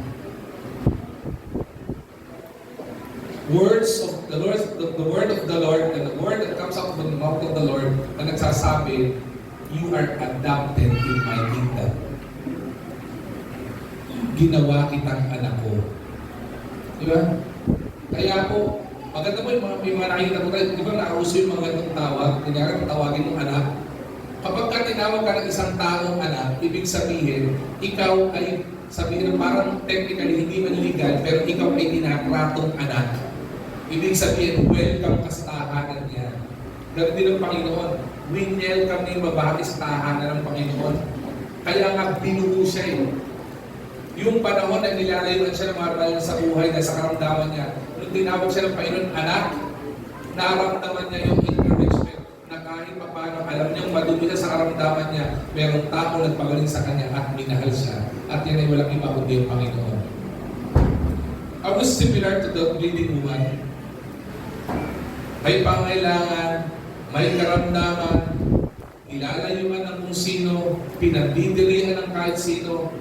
Words of the Lord, the word of the Lord, and the word that comes out from the mouth of the Lord na nagsasabi, you are adopted in my kingdom. Ginawa kitang anak ko. Diba? Kaya po, maganda po may mga nakikita ko tayo, di ba nakauso yung mga ganitong tawag, kanyari tawagin mong anak. Kapag ka tinawag ka ng isang taong anak, ibig sabihin, ikaw ay sabihin parang technically hindi man legal, pero ikaw ay tinatratong anak. Ibig sabihin, welcome ka sa tahanan niya. Ganun din ang Panginoon. Welcome na yung babae sa tahanan ng Panginoon. Kaya nga binuo siya eh. Yung panahon na nilalayuan siya ng mga sa buhay na sa karamdaman niya, nung tinawag siya ng Panginoon, anak, naramdaman niya yung encouragement na kahit pa paano, alam niyang madumi na sa karamdaman niya, merong tao nagpagaling sa kanya at minahal siya. At yan ay walang iba kundi yung Panginoon. I was similar to the bleeding woman. May pangailangan, may karamdaman, nilalayuan ng kung sino, pinagdidirihan ng kahit sino,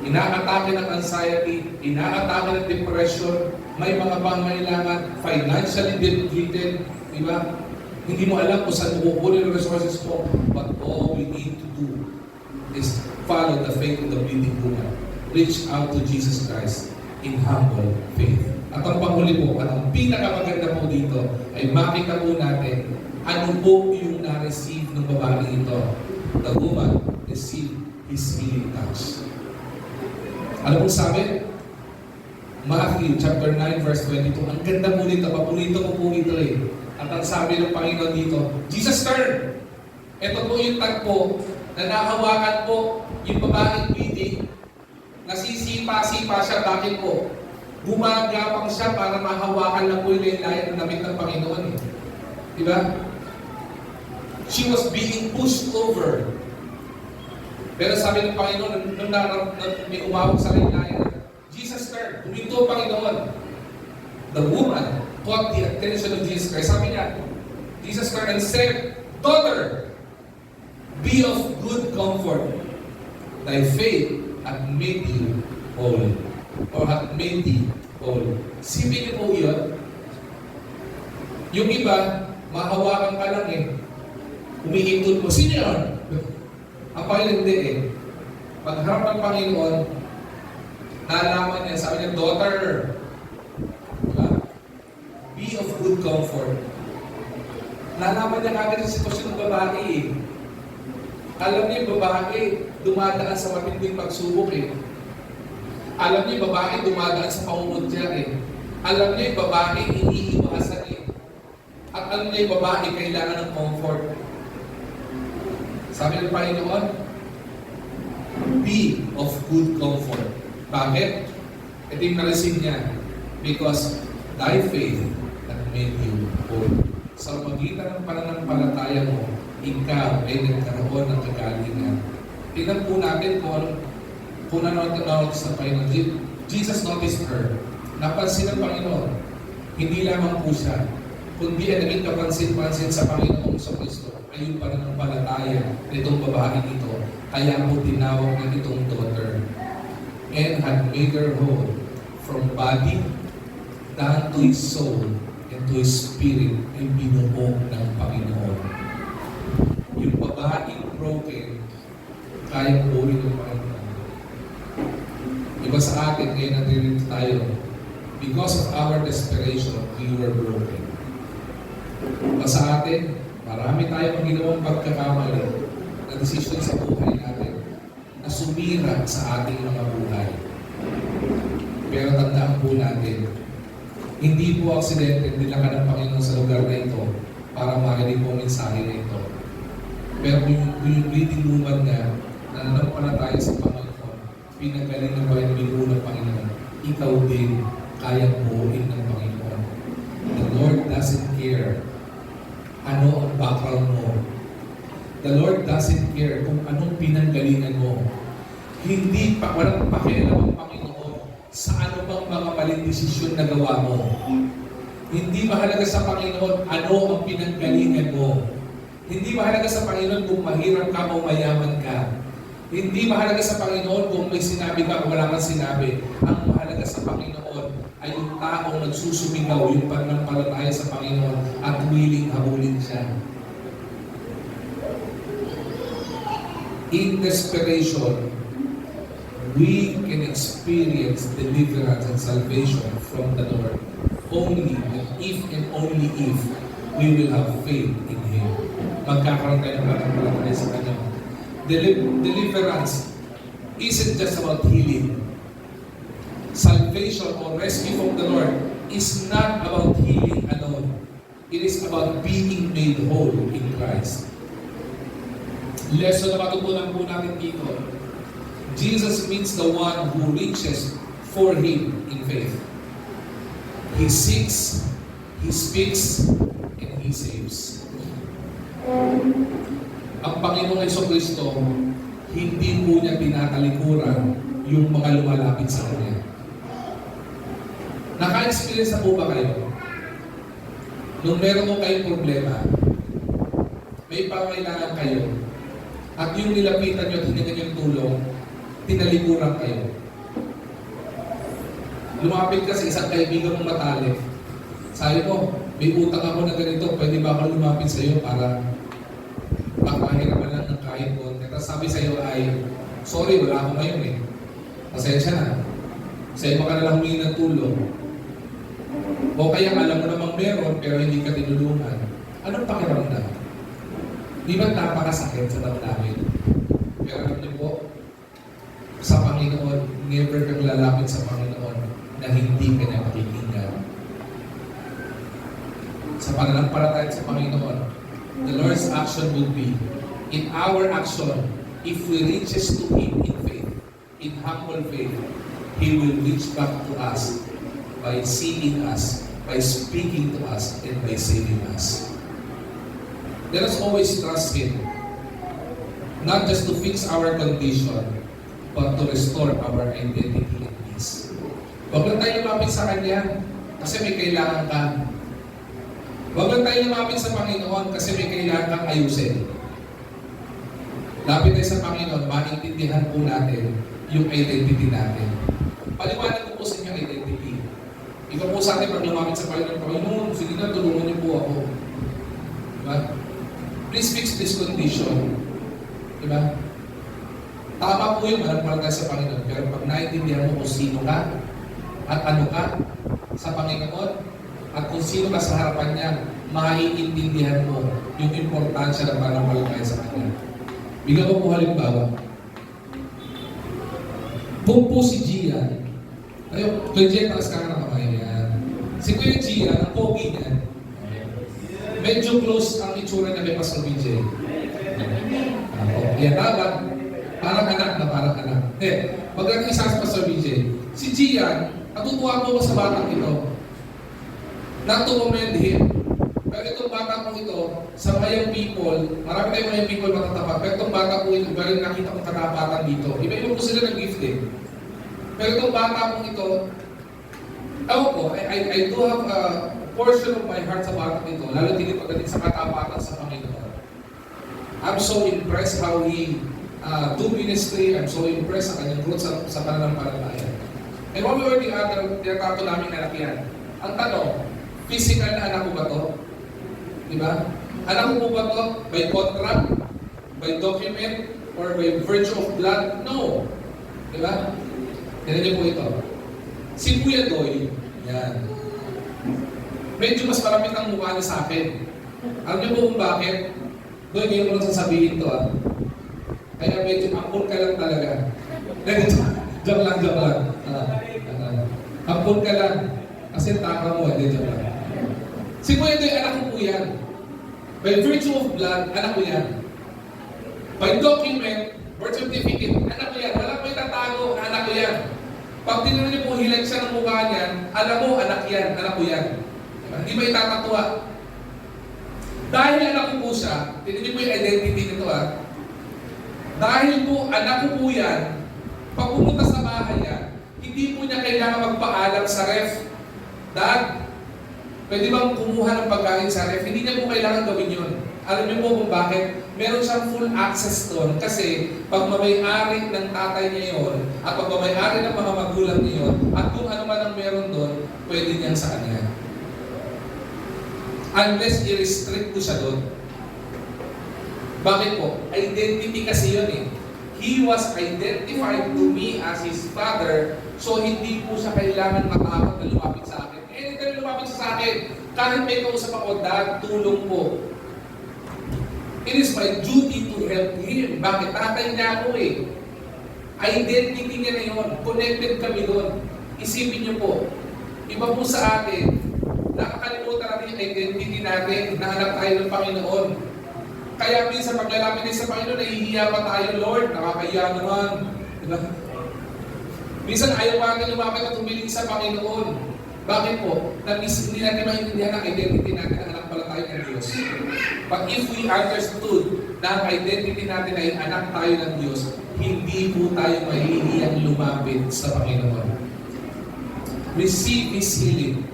inaatake ng anxiety, inaatake ng depression, may mga pangailangan, financially depleted, di ba? Hindi mo alam kung saan kukunin ang resources mo, but all we need to do is follow the faith of the bleeding woman. Reach out to Jesus Christ in humble faith. At ang panghuli po, at ang pinakamaganda po dito, ay makita po natin ano po yung na-receive ng babae ito. The woman received his healing touch. Ano pong sabi? Matthew chapter 9 verse 22. Ang ganda po dito, papunito ko po ito eh. At ang sabi ng Panginoon dito, Jesus turn! Ito po yung tagpo na nahawakan po yung babaeng bleeding. Nasisipa-sipa siya, bakit po? Gumagapang siya para mahawakan lang po yung layan ng damit ng Panginoon eh. Diba? She was being pushed over. Pero sabi ng Panginoon, nung may umawag sa laylayan, Jesus turn, huminto ang Panginoon. The woman caught the attention of Jesus Christ. Sabi niya, Jesus turned and said, Daughter, be of good comfort. Thy faith hath made you whole. Or hath made thee whole. Sipin niyo po yun. Yung iba, mahawakan ka lang eh. Umiikot mo, sino yun? Ang Panginoon hindi eh. Pagharap ng Panginoon, nalaman niya, sabi niya, Daughter, diba? Be of good comfort. Nalaman niya kagad sa sitwasyon ng babae eh. Alam niya yung babae, dumadaan sa matinding pagsubok eh. Alam niya yung babae, dumadaan sa pangungutya eh. Alam niya yung babae, iniiwasan eh. At alam niya yung babae, kailangan ng comfort. Sabi ng Panginoon, be of good comfort. Bakit? Ito yung na-receive niya. Because thy faith hath made you whole. Sa magitan ng pananampalataya mo, ikaw ay nagkaroon ng kagalingan. Tingnan po natin kung notice ng Panginoon. Jesus noticed her. Napansin ng Panginoon. Hindi lamang po siya, kundi ang naging kapansin-pansin sa Panginoong Kristo ay yung pananampalataya nitong babae ito. Kaya po tinawag na itong daughter. And had made her whole from body down to his soul and to his spirit ay binuo ng Panginoon. Yung babaeng broken, kaya buuin ng Panginoon. Iba sa atin, kaya nandito tayo. Because of our desperation, we were broken. Iba sa atin, marami tayong ginawang pagkakamali na desisyon sa buhay natin na sumira sa ating mga buhay. Pero tandaan po natin, hindi po aksidente nilakan ng Panginoon sa lugar na ito para marinig po ang mensahe na ito. Pero yung bleeding woman nga, na nanampalataya sa Panginoon, pinagaling ng Panginoon, binuo ng Panginoon, ikaw din kayang buuin ng Panginoon. The Lord doesn't care ano ang background mo. The Lord doesn't care kung anong pinanggalingan mo. Hindi pa, walang pakialam ang Panginoon sa ano bang mga maling desisyon na gawa mo. Hindi mahalaga sa Panginoon ano ang pinanggalingan mo. Hindi mahalaga sa Panginoon kung mahirap ka o mayaman ka. Hindi mahalaga sa Panginoon kung may sinabi ka o wala kang sinabi. Ang mahalaga sa Panginoon ay yung taong nagsusumigaw, yung pananampalataya sa Panginoon at willing habulin siya. In desperation, we can experience deliverance and salvation from the Lord only if and only if we will have faith in Him. Magkakaroon tayo ng pananampalataya sa Kanya. Deliverance isn't just about healing. Salvation or rescue from the Lord is not about healing alone. It is about being made whole in Christ. Lesson na matutunan po natin dito. Jesus meets the one who reaches for Him in faith. He seeks, He speaks, and He saves. Ang Panginoong Jesucristo, hindi po niya tinatalikuran yung mga lumalapit sa Kanya. Naka-experience na po ba kayo? Nung meron mo kayong problema, may pangailangan kayo, at yung nilapitan nyo at hiningan yung tulong, tinalikuran kayo. Lumapit ka sa isang kaibigan mong matalik. Sabi mo, may utang ako na ganito, pwede ba ako lumapit sa iyo para makahirapan lang ng kahit konti. Tapos sabi sa iyo ay, sorry, wala ako ngayon eh. Pasensya na. Sa'yo ka na lang humingi ng tulong. O kaya alam mo namang meron, pero hindi ka tinulungan. Anong pakiramdam? Di ba napakasakit sa damdamin? Pero alam niyo po, sa Panginoon, never kang lalapit sa Panginoon na hindi ka niya pakikinggan. Sa pananampalataya sa Panginoon, the Lord's action will be, in our action, if we reaches to Him in faith, in humble faith, He will reach back to us by seeing us, by speaking to us, and by saving us. Let us always trust Him, not just to fix our condition, but to restore our identity and peace. Huwag lang tayo lumapit sa Kanya kasi may kailangan ka. Huwag lang tayo lumapit sa Panginoon kasi may kailangan kang ayusin. Lapit tayo sa Panginoon, maintindihan po natin yung identity natin. Paliwanag ko po sa inyong identity. Ikaw po sa atin, pag lumapit sa Panginoon, sige na, tulungan niyo po ako. Diba? Please fix this condition. Diba? Tama po yung mananampalataya sa Panginoon, pero pag naintindihan mo kung sino ka, at ano ka sa Panginoon, at kung sino ka sa harapan niya, maiintindihan mo yung importansya ng pananampalataya sa Kanya. Bigyan ko po halimbawa. Kung po si Gian, Kuya Gian, takas ka na kamay yan. Si Kuya Gian, ang pogi niya, medyo close ang itsura niya kay Pastor BJ. Yan, dapat, parang anak na parang anak. Pagdating isa sa Pastor BJ, si Gian, natutuwa ko sa batang ito. Not to commend him. Pero itong bata ko ito, sa mayang people, marami tayong mayang people matatapat. Pero itong bata ko ito, pero nakita kong katapatan dito. Iba-iba po sila ng gift eh. Pero itong bata ko ito, ewan ko, I do have a portion of my heart sa bata ito, lalo tingin pagdating sa katapatan sa Panginoon. I'm so impressed how he do ministry. I'm so impressed sa kanyang growth sa pananampalataya. And one way or the other, tinatato namin anak yan. Ang tanong, physical na anak ko ba to? Diba? Anak ko ba to by contract, by document, or by virtue of blood? No. Diba? Tignan niyo po ito. Si Kuya Doy, yan. Medyo mas maraming ang mukha niya sa akin. Alam niyo po kung bakit? Doy, ngayon ko lang sasabihin to ah. Kaya medyo ampun ka lang talaga. Joke lang. Ampun ka lang. Kasi taka mo, hindi joke lang. Si Kuya Doy, anak ko po yan. By virtue of blood, anak ko yan. By document, birth certificate, anak ko yan. Wala ko itatago, anak ko yan. Pag tinanong niyo po, hilag siya ng mukha niyan, alam mo, anak yan, anak ko yan. Hindi ba itatatwa? Dahil anak ko po siya, tinanong niyo po yung identity nito ah. Dahil po, anak ko po yan, pag pumunta sa bahay yan, Hindi po niya kailangan magpaalam sa ref. Dad, pwede bang kumuha ng pagkain sa ref? Hindi niya po kailangan gawin yun. Alam niyo po kung bakit? Meron siyang full access doon kasi pagmamayari ng tatay niya yun at pagmamayari ng mga magulang niya yun at kung ano man ang meron doon, pwede niyang sa kanya. Unless i-restrict ko siya doon. Bakit po? Identity kasi yun eh. He was identified to me as his father, so hindi po siya kailangan matakot na lumapit sa akin. Anytime lumapit siya sa akin, kahit may kausap ako, Dad, tulong po. It is my duty to help him. Bakit? Tatay niya ako eh. Identity niya na yun. Connected kami doon. Isipin niyo po, iba po sa atin, nakakalimutan natin yung identity natin, nahanap tayo ng Panginoon. Kaya minsan paglalapit tayo sa Panginoon, nahihiya pa tayo, Lord, nakakahiya naman. Diba? Minsan ayaw natin lumapit at tumiling sa Panginoon. Bakit po? Hindi natin maintindihan ang identity natin na anak pala tayo ng Diyos. But if we understood na ang identity natin ay anak tayo ng Diyos, hindi po tayo mahihiyang lumapit sa Panginoon. Receive His healing.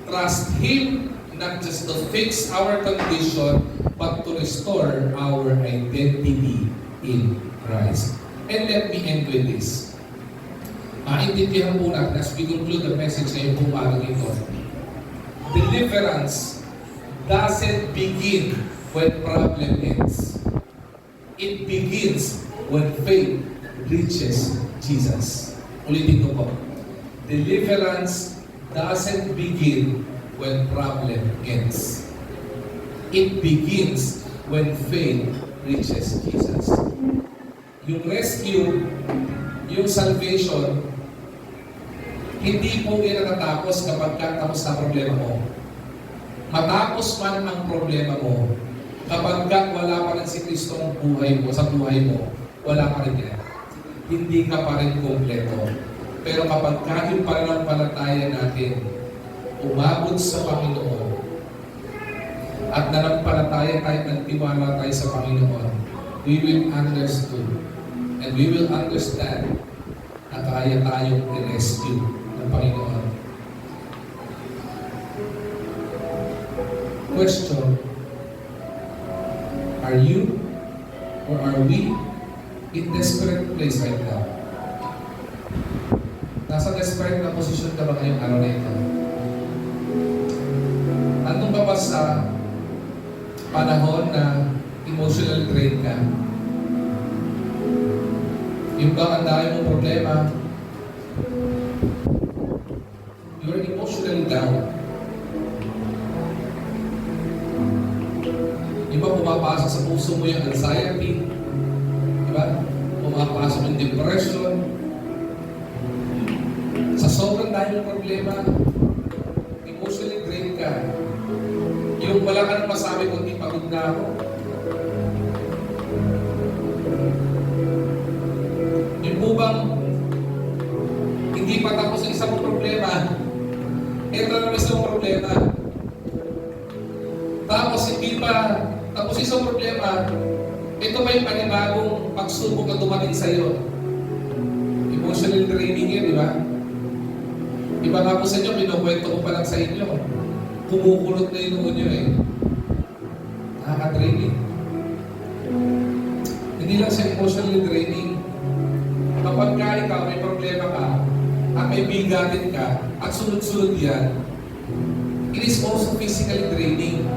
Trust Him not just to fix our condition, but to restore our identity in Christ. And let me end with this. Maintindihan po natin as we conclude the message sa iyong umagang ito. Deliverance doesn't begin when problem ends. It begins when faith reaches Jesus. Ulitin ko po. Deliverance doesn't begin when problem ends. It begins when faith reaches Jesus. Yung rescue, yung salvation, hindi po yan natatapos kapag tapos na problema mo. Matapos man ang problema mo, kapag wala pa rin si Kristo ang buhay mo, sa buhay mo, wala pa rin yan. Hindi ka pa rin kompleto. Pero kapag yung pananampalataya natin, umabot sa Panginoon, at nanampalataya tayo, nagtiwala tayo sa Panginoon, we will understood and we will understand na kaya tayong i-rescue ng Panginoon. Question: are you or are we in desperate place right now? Nasa desperate na posisyon ka ba ngayong araw na ito? Andun ka ba sa panahon na emotional drain ka? Yung ba ang dami mong problema? You're emotionally down. Yung ba pumapasok sa puso mo yung anxiety? Diba? Pumapasok yung depression. Sa sobrang dami ng problema, emotionally drain ka. Yung wala ka nang masabi kundi pagod na ako. Yung po bang hindi pa tapos ang isang problema, ito na isang problema. Tapos hindi pa tapos isang problema, ito pa yung panibagong pagsubok na dumating sa iyo. Emotional draining yun, di ba? Iba nga po sa inyo, pinukwento ko pa lang sa inyo. Kumukulot na yung noon nyo eh. Nakaka-draining. Hindi lang siya emotionally draining. Kapag ka ikaw may problema ka, at may bigatin ka, at sunod-sunod yan, it is also physically draining.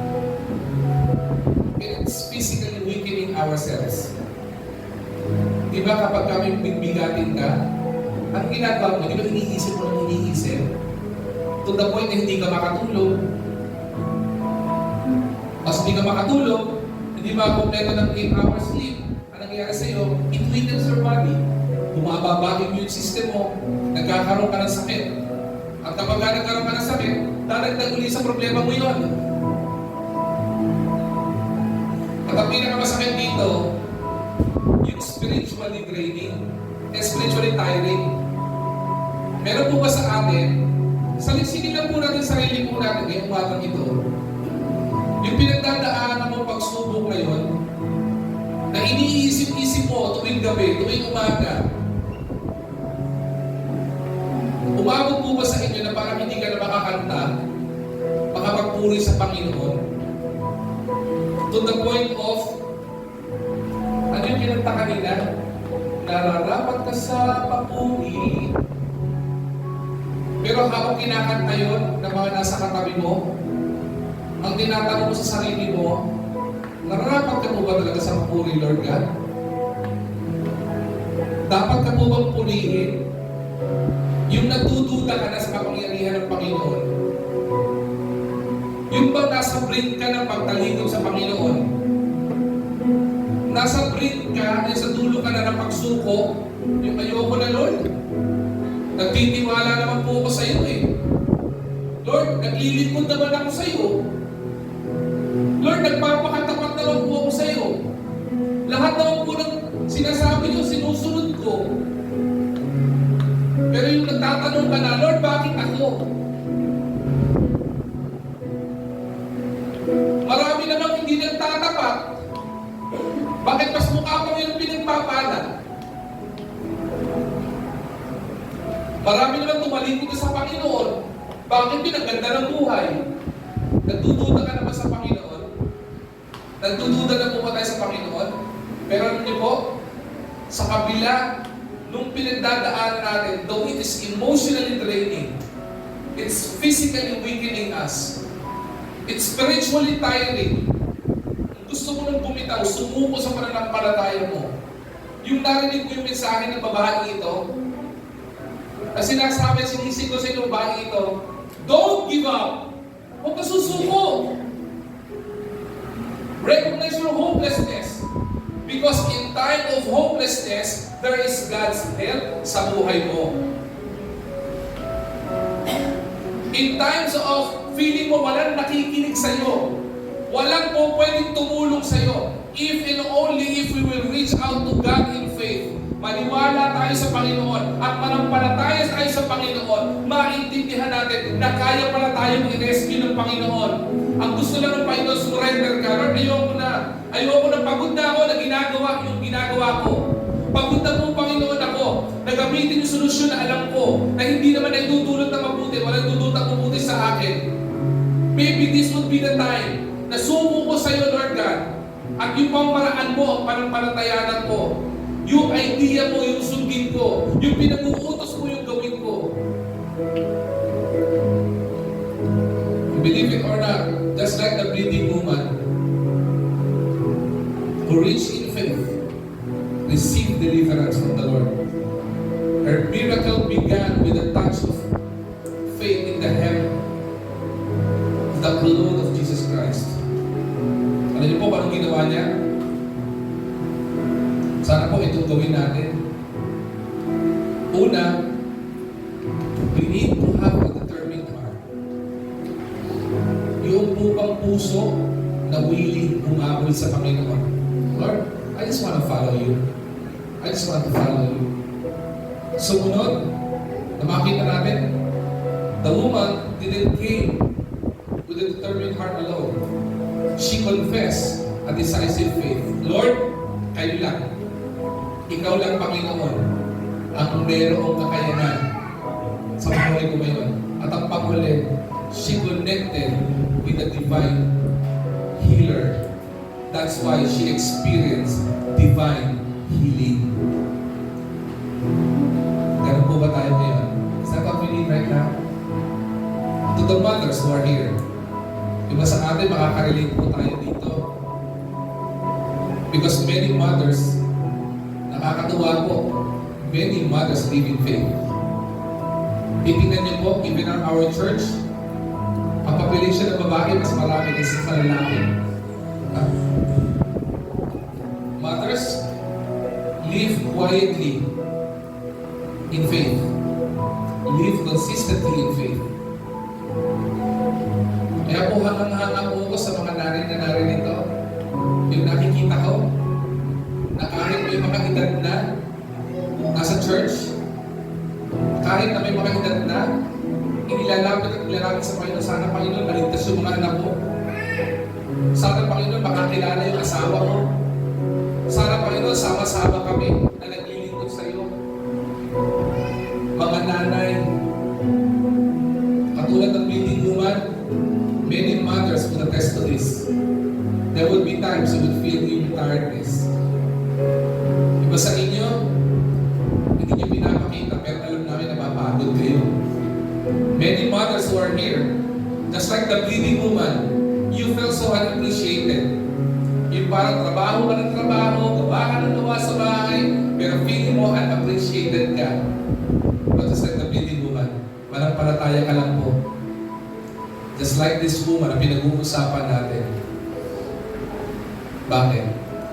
It's physically weakening ourselves. Diba kapag kami bigatin ka, ang ginagawa mo, di ba iniisip mo ng iniisip? To the point na hindi ka makatulog. Mas hindi ka makatulog, hindi ba kompleto ng 8 hours sleep? Ang nangyayari sa'yo, it weakens your body. Bumababa yung immune system mo, nagkakaroon ka ng sakit. At kapag nagkaroon ka ng sakit, dadagdag uli sa problema mo yun. At ang pinakamasakit dito, yung spiritually draining, spiritually tiring. Meron po ba sa atin, salisigin lang po natin sarili po natin ngayong umagang ito, yung pinagdadaanan mo pagsubok ngayon, na iniisip-isip mo tuwing gabi, tuwing umaga, magpuri sa Panginoon. To the point of, ano yung kinanta kanina? Nararapat ka sa papuri. Pero habang kinakanta yun, ng mga nasa katabi mo, ang tinatanong mo sa sarili mo, nararapat ka po ba talaga sa papuri, Lord God? Dapat ka po bang purihin? Yung nagdududa ka na sa kapangyarihan ng Panginoon, yung ba nasa brink ka ng pagtalikod sa Panginoon? Nasa brink ka, sa dulo ka na ng pagsuko, yung ayoko na, Lord. Nagtitiwala naman po ako sa iyo eh. Lord, naglilingkod naman ako sa iyo. Lord, nagpapakatapat naman po ako sa iyo. Lahat naman po ng sinasabi niyo, sinusunod ko. Pero yung nagtatanong ka na, Lord, bakit ako? Marami namang hindi nagtatapat. Bakit mas mukha pang yung pinagpapala? Marami naman tumalikod sa Panginoon. Bakit pinaganda ng buhay? Nagdududa ka naman sa Panginoon? Nagdududa na po ba tayo sa Panginoon? Pero alam niyo po, sa kabila nung pinagdadaanan natin, though it is emotionally draining, it's physically weakening us, it's spiritually tiring. Kung gusto mo nang bumitaw, sumuko sa pananampalataya mo. Yung narinig ko yung mensahe ng babae ito, na sinasabi, sinisig ko sa inyo babae ito, don't give up. Huwag ka susuko. Recognize your hopelessness. Because in time of hopelessness, there is God's help sa buhay mo. In times of feeling mo walang nakikinig sa iyo, walang po pwedeng tumulong sa iyo, if and only if we will reach out to God in faith, maniwala tayo sa Panginoon at manampalataya tayo sa Panginoon, maintindihan natin na kaya pala tayong i-rescue ng Panginoon. Ang gusto lang ng Panginoon, surrender ka. Lord, ayoko na, pagod na ako na ginagawa yung ginagawa ko. Pagod na po, Panginoon, ako na gamitin yung solusyon na alam ko na hindi naman ay tutulot na mabuti, walang tutulot na mabuti sa akin. Maybe this would be the time na sumo ko sa iyo, Lord God, at yung pamaraan mo, ang panampalatayanan ko, yung idea mo, yung sundin ko, yung pinag-uutos mo, yung gawin ko. Believe it or not, just like the bleeding woman who reached in faith, received deliverance from the Lord. Her miracle began with a touch of faith in the hem of the blood of Jesus Christ. Alam niyo po paano ginawa niya? Sana po itong gawin natin. Una, we need to have a determined heart. Yung bukang puso na willing umabol sa Panginoon. Lord, I just want to follow you. I just want to follow you. Sumunod, na makita natin, the woman didn't came with a determined heart alone. She confessed a decisive faith. Lord, kayo lang. Ikaw lang, Panginoon, ang mayroong kakayanan sa buhay ko ngayon. At ang panghuli, she connected with the divine healer. That's why she experienced divine healing. Ganun po ba tayo ngayon? Is that what we need right now? To the mothers who are here, iba sa atin, makaka-relate po tayo dito. Because many mothers, nakakatuwa po, many mothers live in faith. Titingnan niyo po, even in our church, ang population ng babae mas marami kaysa sa lalaki. Mothers live quietly in faith. Live consistently in faith. Kaya po hangang-hanga po ako sa mga narin na naririto. Yung nakikita ko, na kahit may mga edad na nasa church, kahit na may mga edad na, inilalapit at inilalapit sa Panginoon, sana Panginoon, maligtas yung mga anak ko. Sana Panginoon, makakilala yung asawa ko. Sana Panginoon, sama-sama kami na naglilingkod sa iyo. Mga nanay, katulad ng bleeding woman, many mothers There would be times you would feel yung tiredness. Iba sa inyo, hindi nyo pinapakita, pero alam namin na mapagod kayo. Many mothers who are here, just like the bleeding woman, you feel so unappreciated. Yung parang trabaho ka ng trabaho, gawa ka ng gawa sa bahay, pero feeling mo unappreciated ka. But just like the bleeding woman, manampalataya ka lang po. Just like this woman na pinag-uusapan natin. Bakit?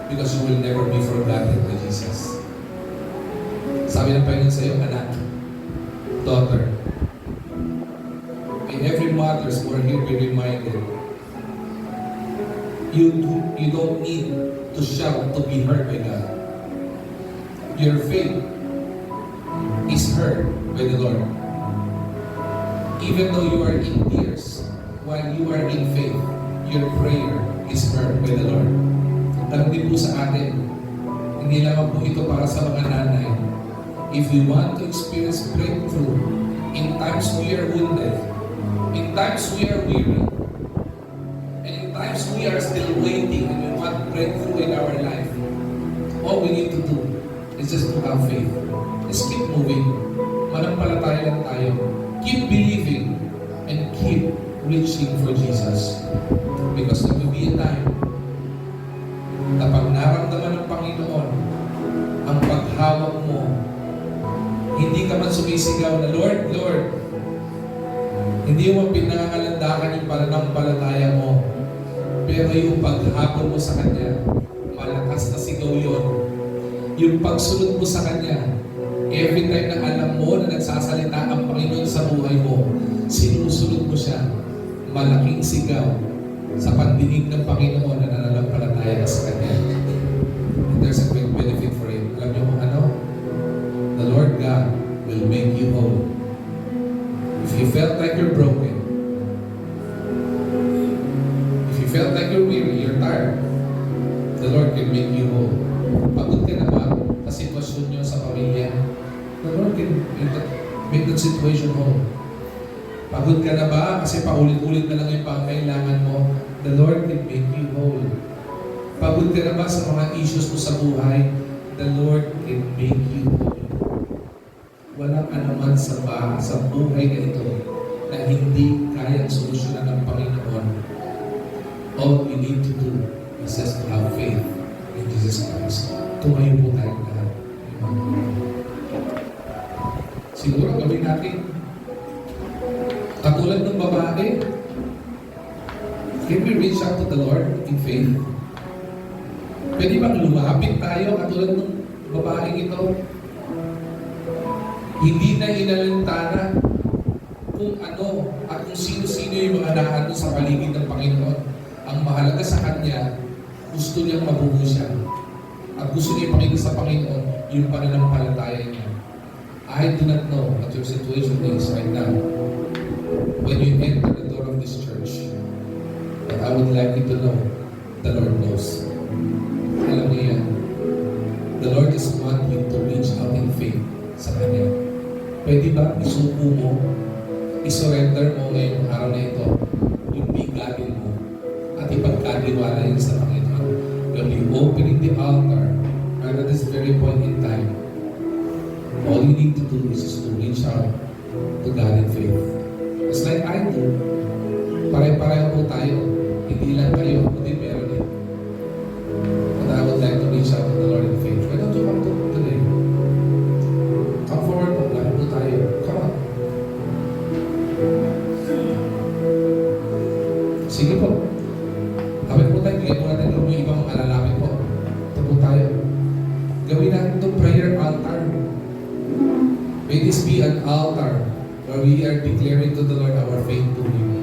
Because you will never be forgotten by Jesus. Sabi ng Panginoon sa iyo, anak, daughter, may every mothers who are here be reminded, you don't need to shout to be heard by God. Your faith is heard by the Lord. Even though you are in tears, while you are in faith, your prayer is heard by the Lord. Alam din po sa atin, hindi lamang po ito para sa mga nanay. If we want to experience breakthrough in times we are wounded, in times we are weary, and in times we are still waiting and we want breakthrough in our life, all we need to do is just to have faith. Just keep moving. Manampalataya lang tayo. Keep believing and keep reaching for Jesus. Because there will be a time na pag naramdaman ng Panginoon ang paghawak mo, hindi ka man sumisigaw na, Lord, Lord, hindi mo pinangangalandakan yung pananampalataya mo, pero yung paghabol mo sa Kanya, malakas na sigaw yun. Yung pagsunod mo sa Kanya, every time na alam mo na nagsasalita ang Panginoon sa buhay mo, sinusunod mo siya, malaking sigaw sa pandinig ng Panginoon na nananampalataya ka sa Kanya. And there's a great benefit for it. Alam niyo kung ano? The Lord God will make you whole. If you felt like you're broken, if you felt like you're weary, you're tired, the Lord can make you whole. Pagod ka na ba sa sitwasyon niyo sa pamilya? The Lord can make that situation whole. Pagod ka na ba kasi paulit-ulit na lang yung pangkailangan mo? The Lord can make you whole. Pagod ka na ba sa mga issues mo sa buhay? The Lord can make you whole. Walang anuman sa buhay na ito na hindi kayang solusyonan ng Panginoon. All we need to do is just to have faith in Jesus Christ. Tumayo po tayo lahat. Siguro gawin natin katulad ng babae. Can we reach out to the Lord in faith? Pwede bang lumapit tayo katulad ng babaeng ito? Hindi na inalintana kung ano at kung sino-sino yung mga naano sa paligid ng Panginoon. Ang mahalaga sa Kanya, gusto niyang mabuhay siya. At gusto niya ipakita sa Panginoon yung pananampalataya niya. I do not know what your situation is right now when you enter the door of this church. But I would like you to know, the Lord knows. Alam niya yan. The Lord is wanting you to reach out in faith sa Kanya. Pwede ba isuko mo, isurrender mo ngayong araw na ito, yung biglatin mo, at ipagkadiwala yun sa Panginoon. When you open the altar, right at this very point in time, all you need to do is just to reach out to God in faith. Just like I do. Pare-pareho po tayo. Hindi lang kayo, kundi meron din. But I would like to reach out to the Lord in faith. Why don't you come to today? Come forward po. Lahat po tayo. Come on. Sige po. Kapit po tayo. Bigyan po natin yung ibang malalapit po. Ito po tayo. Gawin natin itong prayer altar. May this be an altar where we are declaring to the Lord our faith to Him.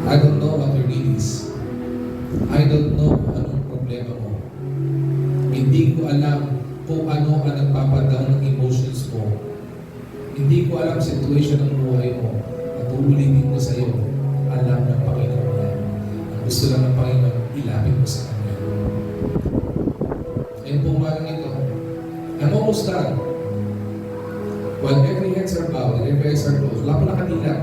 I don't know what your need is. I don't know kung anong problema mo. Hindi ko alam kung ano ang nagpapadaan ng emotions mo. Hindi ko alam situation ng buhay mo. At uulitin ko sa iyo, alam ng Panginoon yan. Ang gusto lang ng Panginoon, ilapit mo sa Kanya. Ngayon po umagang ito, I'm almost done. While every heads are bowed and every eyes are closed, wala po nakatila.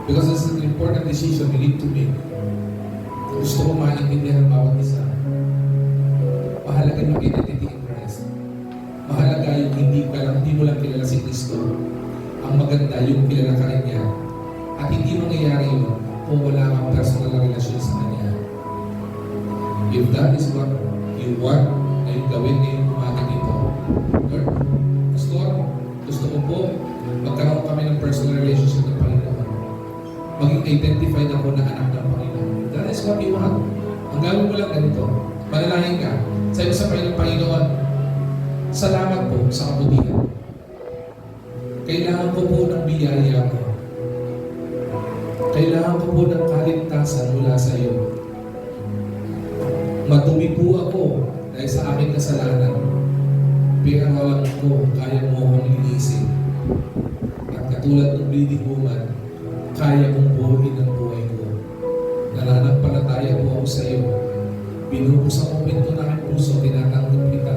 Because this is important decision we need to make. Gusto ko maintindihan ang bawat isa. Mahalaga yung identity in Christ. Mahalaga yung hindi mo lang kilala si Kristo. Ang maganda yung kilala ka rin niya. At hindi mangyayari yun kung wala kang personal na relasyon sa Kanya. If that is what you want na yung gawin ngayong umating ito, Lord, Pastor, gusto ko po magkaroon kami ng personal relationship ng Panginoon. Maging identified ako na anak ng Panginoon. That is what you want. Ang gawin mo lang ganito, manalangin ka, sabi sa Panginoon, salamat po sa kabutihan. Kailangan ko po ng biyaya ko. Kailangan ko po ng kaligtasan mula sa iyo. Madumi po ako dahil sa aking kasalanan. Pero alam ko, kaya mo akong linisin. At katulad ng bleeding woman, kaya kong buhayin ang buhay ko. Nananampalataya po ako sa iyo. Binuhos ang momento na aking puso, tinatanggap kita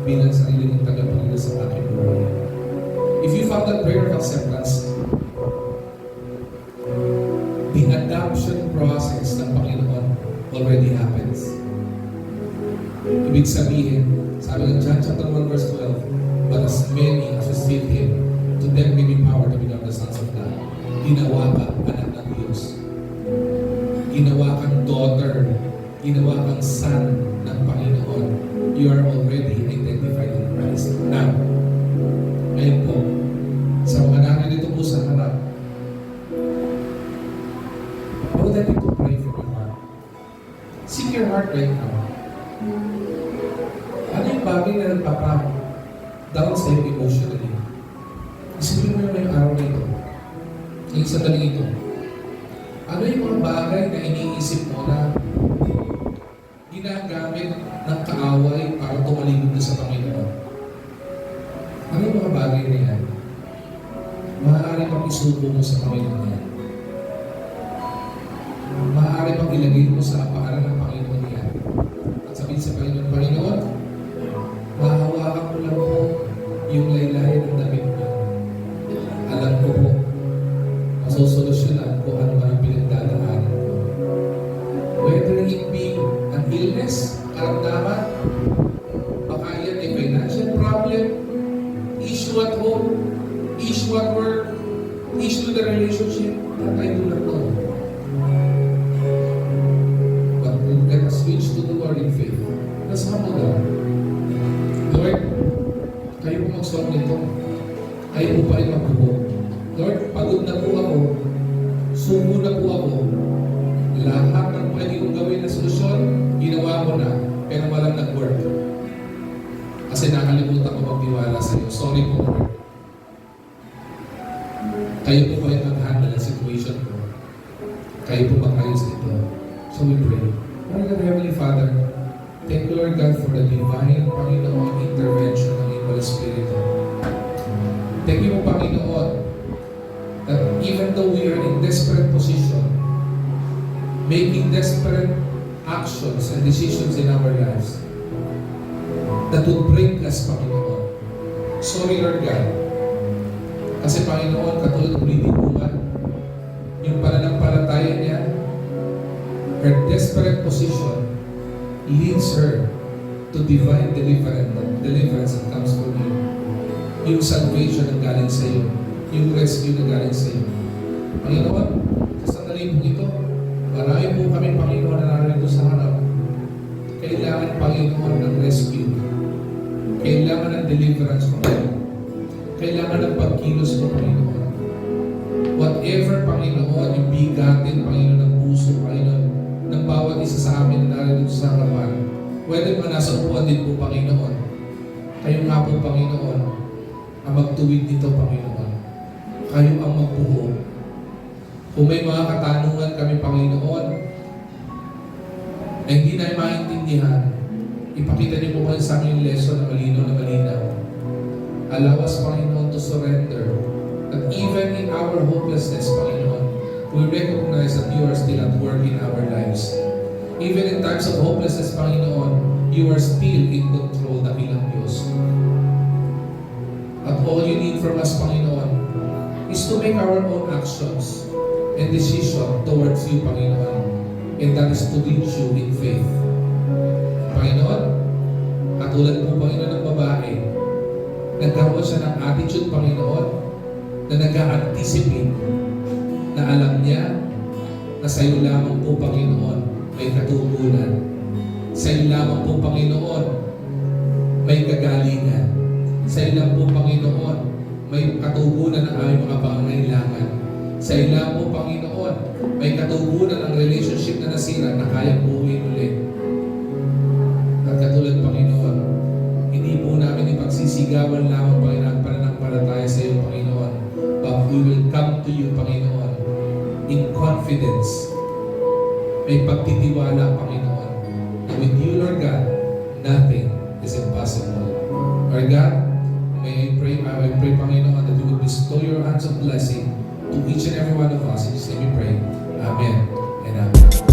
bilang sarili ng tagapanginoon sa aking buhay. If you found that prayer of acceptance, the adoption process ng Panginoon already happens. Ibig sabihin, sabi ng John chapter 1 verse 12, but as many as received Him, to them gave Him power to become the sons of God. Ginawa ka anak ng Diyos. Ginawa kang daughter. Ginawa kang son ng Panginoon. You are already identified in Christ. Now, ngayon po, sa mga naririto po sa harap, I would like you to pray for your heart. Seek your heart right now. Ano yung bagay na nagpapa-down sa iyo emotionally? Isipin mo yung araw na ito. Yung sandali ito. Ano yung mga bagay na iniisip mo na ginagamit ng kaaway para tumaligod na sa Panginoon? Ano yung mga bagay na yan? Maaari pang isubo mo sa Panginoon yan. Maaari pang ilagay mo sa paanan ng Panginoon yan. At sabihin sa Panginoon, Panginoon, mahawakan ko lang po yung laylayan ng damit mo. Alam ko po, masusolusyonan ko ano man ang pinagdadaanan ko. Whether it be an illness, karamdaman, baka yan ay financial problem, issue at home, issue at work, issue the relationship, that I do not know. But let us switch to the Lord in faith. Let's humble down. Lord, kayo po mag-solve nito. Kayo po pa rin magbuhok. Lord, pagod na po ako. Sumo na po ako. Lahat ng pwede kong gawin na solusyon, ginawa ko na, pero walang nag-work. Kasi nakalimutan ko magtiwala sa iyo. Sorry po, Lord. Kayo po kayo mag-handle ang situation ko. Kayo po mag-ayos nito. So we pray. Lord God, Heavenly Father, thank you, Lord God, for the divine, Panginoon, intervention ng Holy Spirit. Thank you, Panginoon, that even though we are in desperate position, making desperate actions and decisions in our lives, that would break us, Panginoon. Sorry, Lord God. Kasi, Panginoon, katulad ng bleeding woman, yung pananampalataya niya, her desperate position leads her to divine deliverance that comes from you. Yung salvation na galing sa iyo, yung rescue na galing sa iyo. Panginoon, sa sandali po ito, marami po kami, Panginoon, na narito sa harap. Kailangan, Panginoon, ng rescue. Kailangan ng deliverance, Panginoon. Kailangan ng pagkilos mo, Panginoon. Whatever, Panginoon, yung bigatin, Panginoon, ng puso, Panginoon, ng bawat isa sa amin na narito sa harapan. Whether man nasa upuan din po, Panginoon. Kayo nga po, Panginoon, ang magtuwid nito, Panginoon. Kayo ang magbuhok. Kung may mga katanungan kami, Panginoon, na hindi na maintindihan, ipakita niyo po kayo sa amin yung lesson na malinaw na malinaw. Allow us, Panginoon, to surrender. That even in our hopelessness, Panginoon, we recognize that you are still at work in our lives. Even in times of hopelessness, Panginoon, you are still in control, dakilang Diyos. At all you need from us, Panginoon, is to make our own actions and decision towards you, Panginoon. And that is to reach you in faith. Panginoon, katulad po, Panginoon, ng babae, nagkaroon siya ng attitude, Panginoon, na nag-a-anticipate, na alam niya na sa iyo lamang po, Panginoon, may katugunan. Sa iyo lamang po, Panginoon, may kagalingan. Sa iyo lang po, Panginoon, may katugunan ng aming mga pangangailangan. Sa iyo lang po, Panginoon, may katugunan ang relationship na nasira na kayang buuin ulit. At katulad, Panginoon, hindi po namin ipagsisigawan lamang, Panginoon, pananampalataya sa iyo, Panginoon. But we will come to you, Panginoon, in confidence. May pagtitiwala, Panginoon, na with you, Lord God, nothing is impossible. Lord God, I pray, Panginoon, that you would bestow your hands of blessing to each and every one of us. In His name we pray. Amen and amen.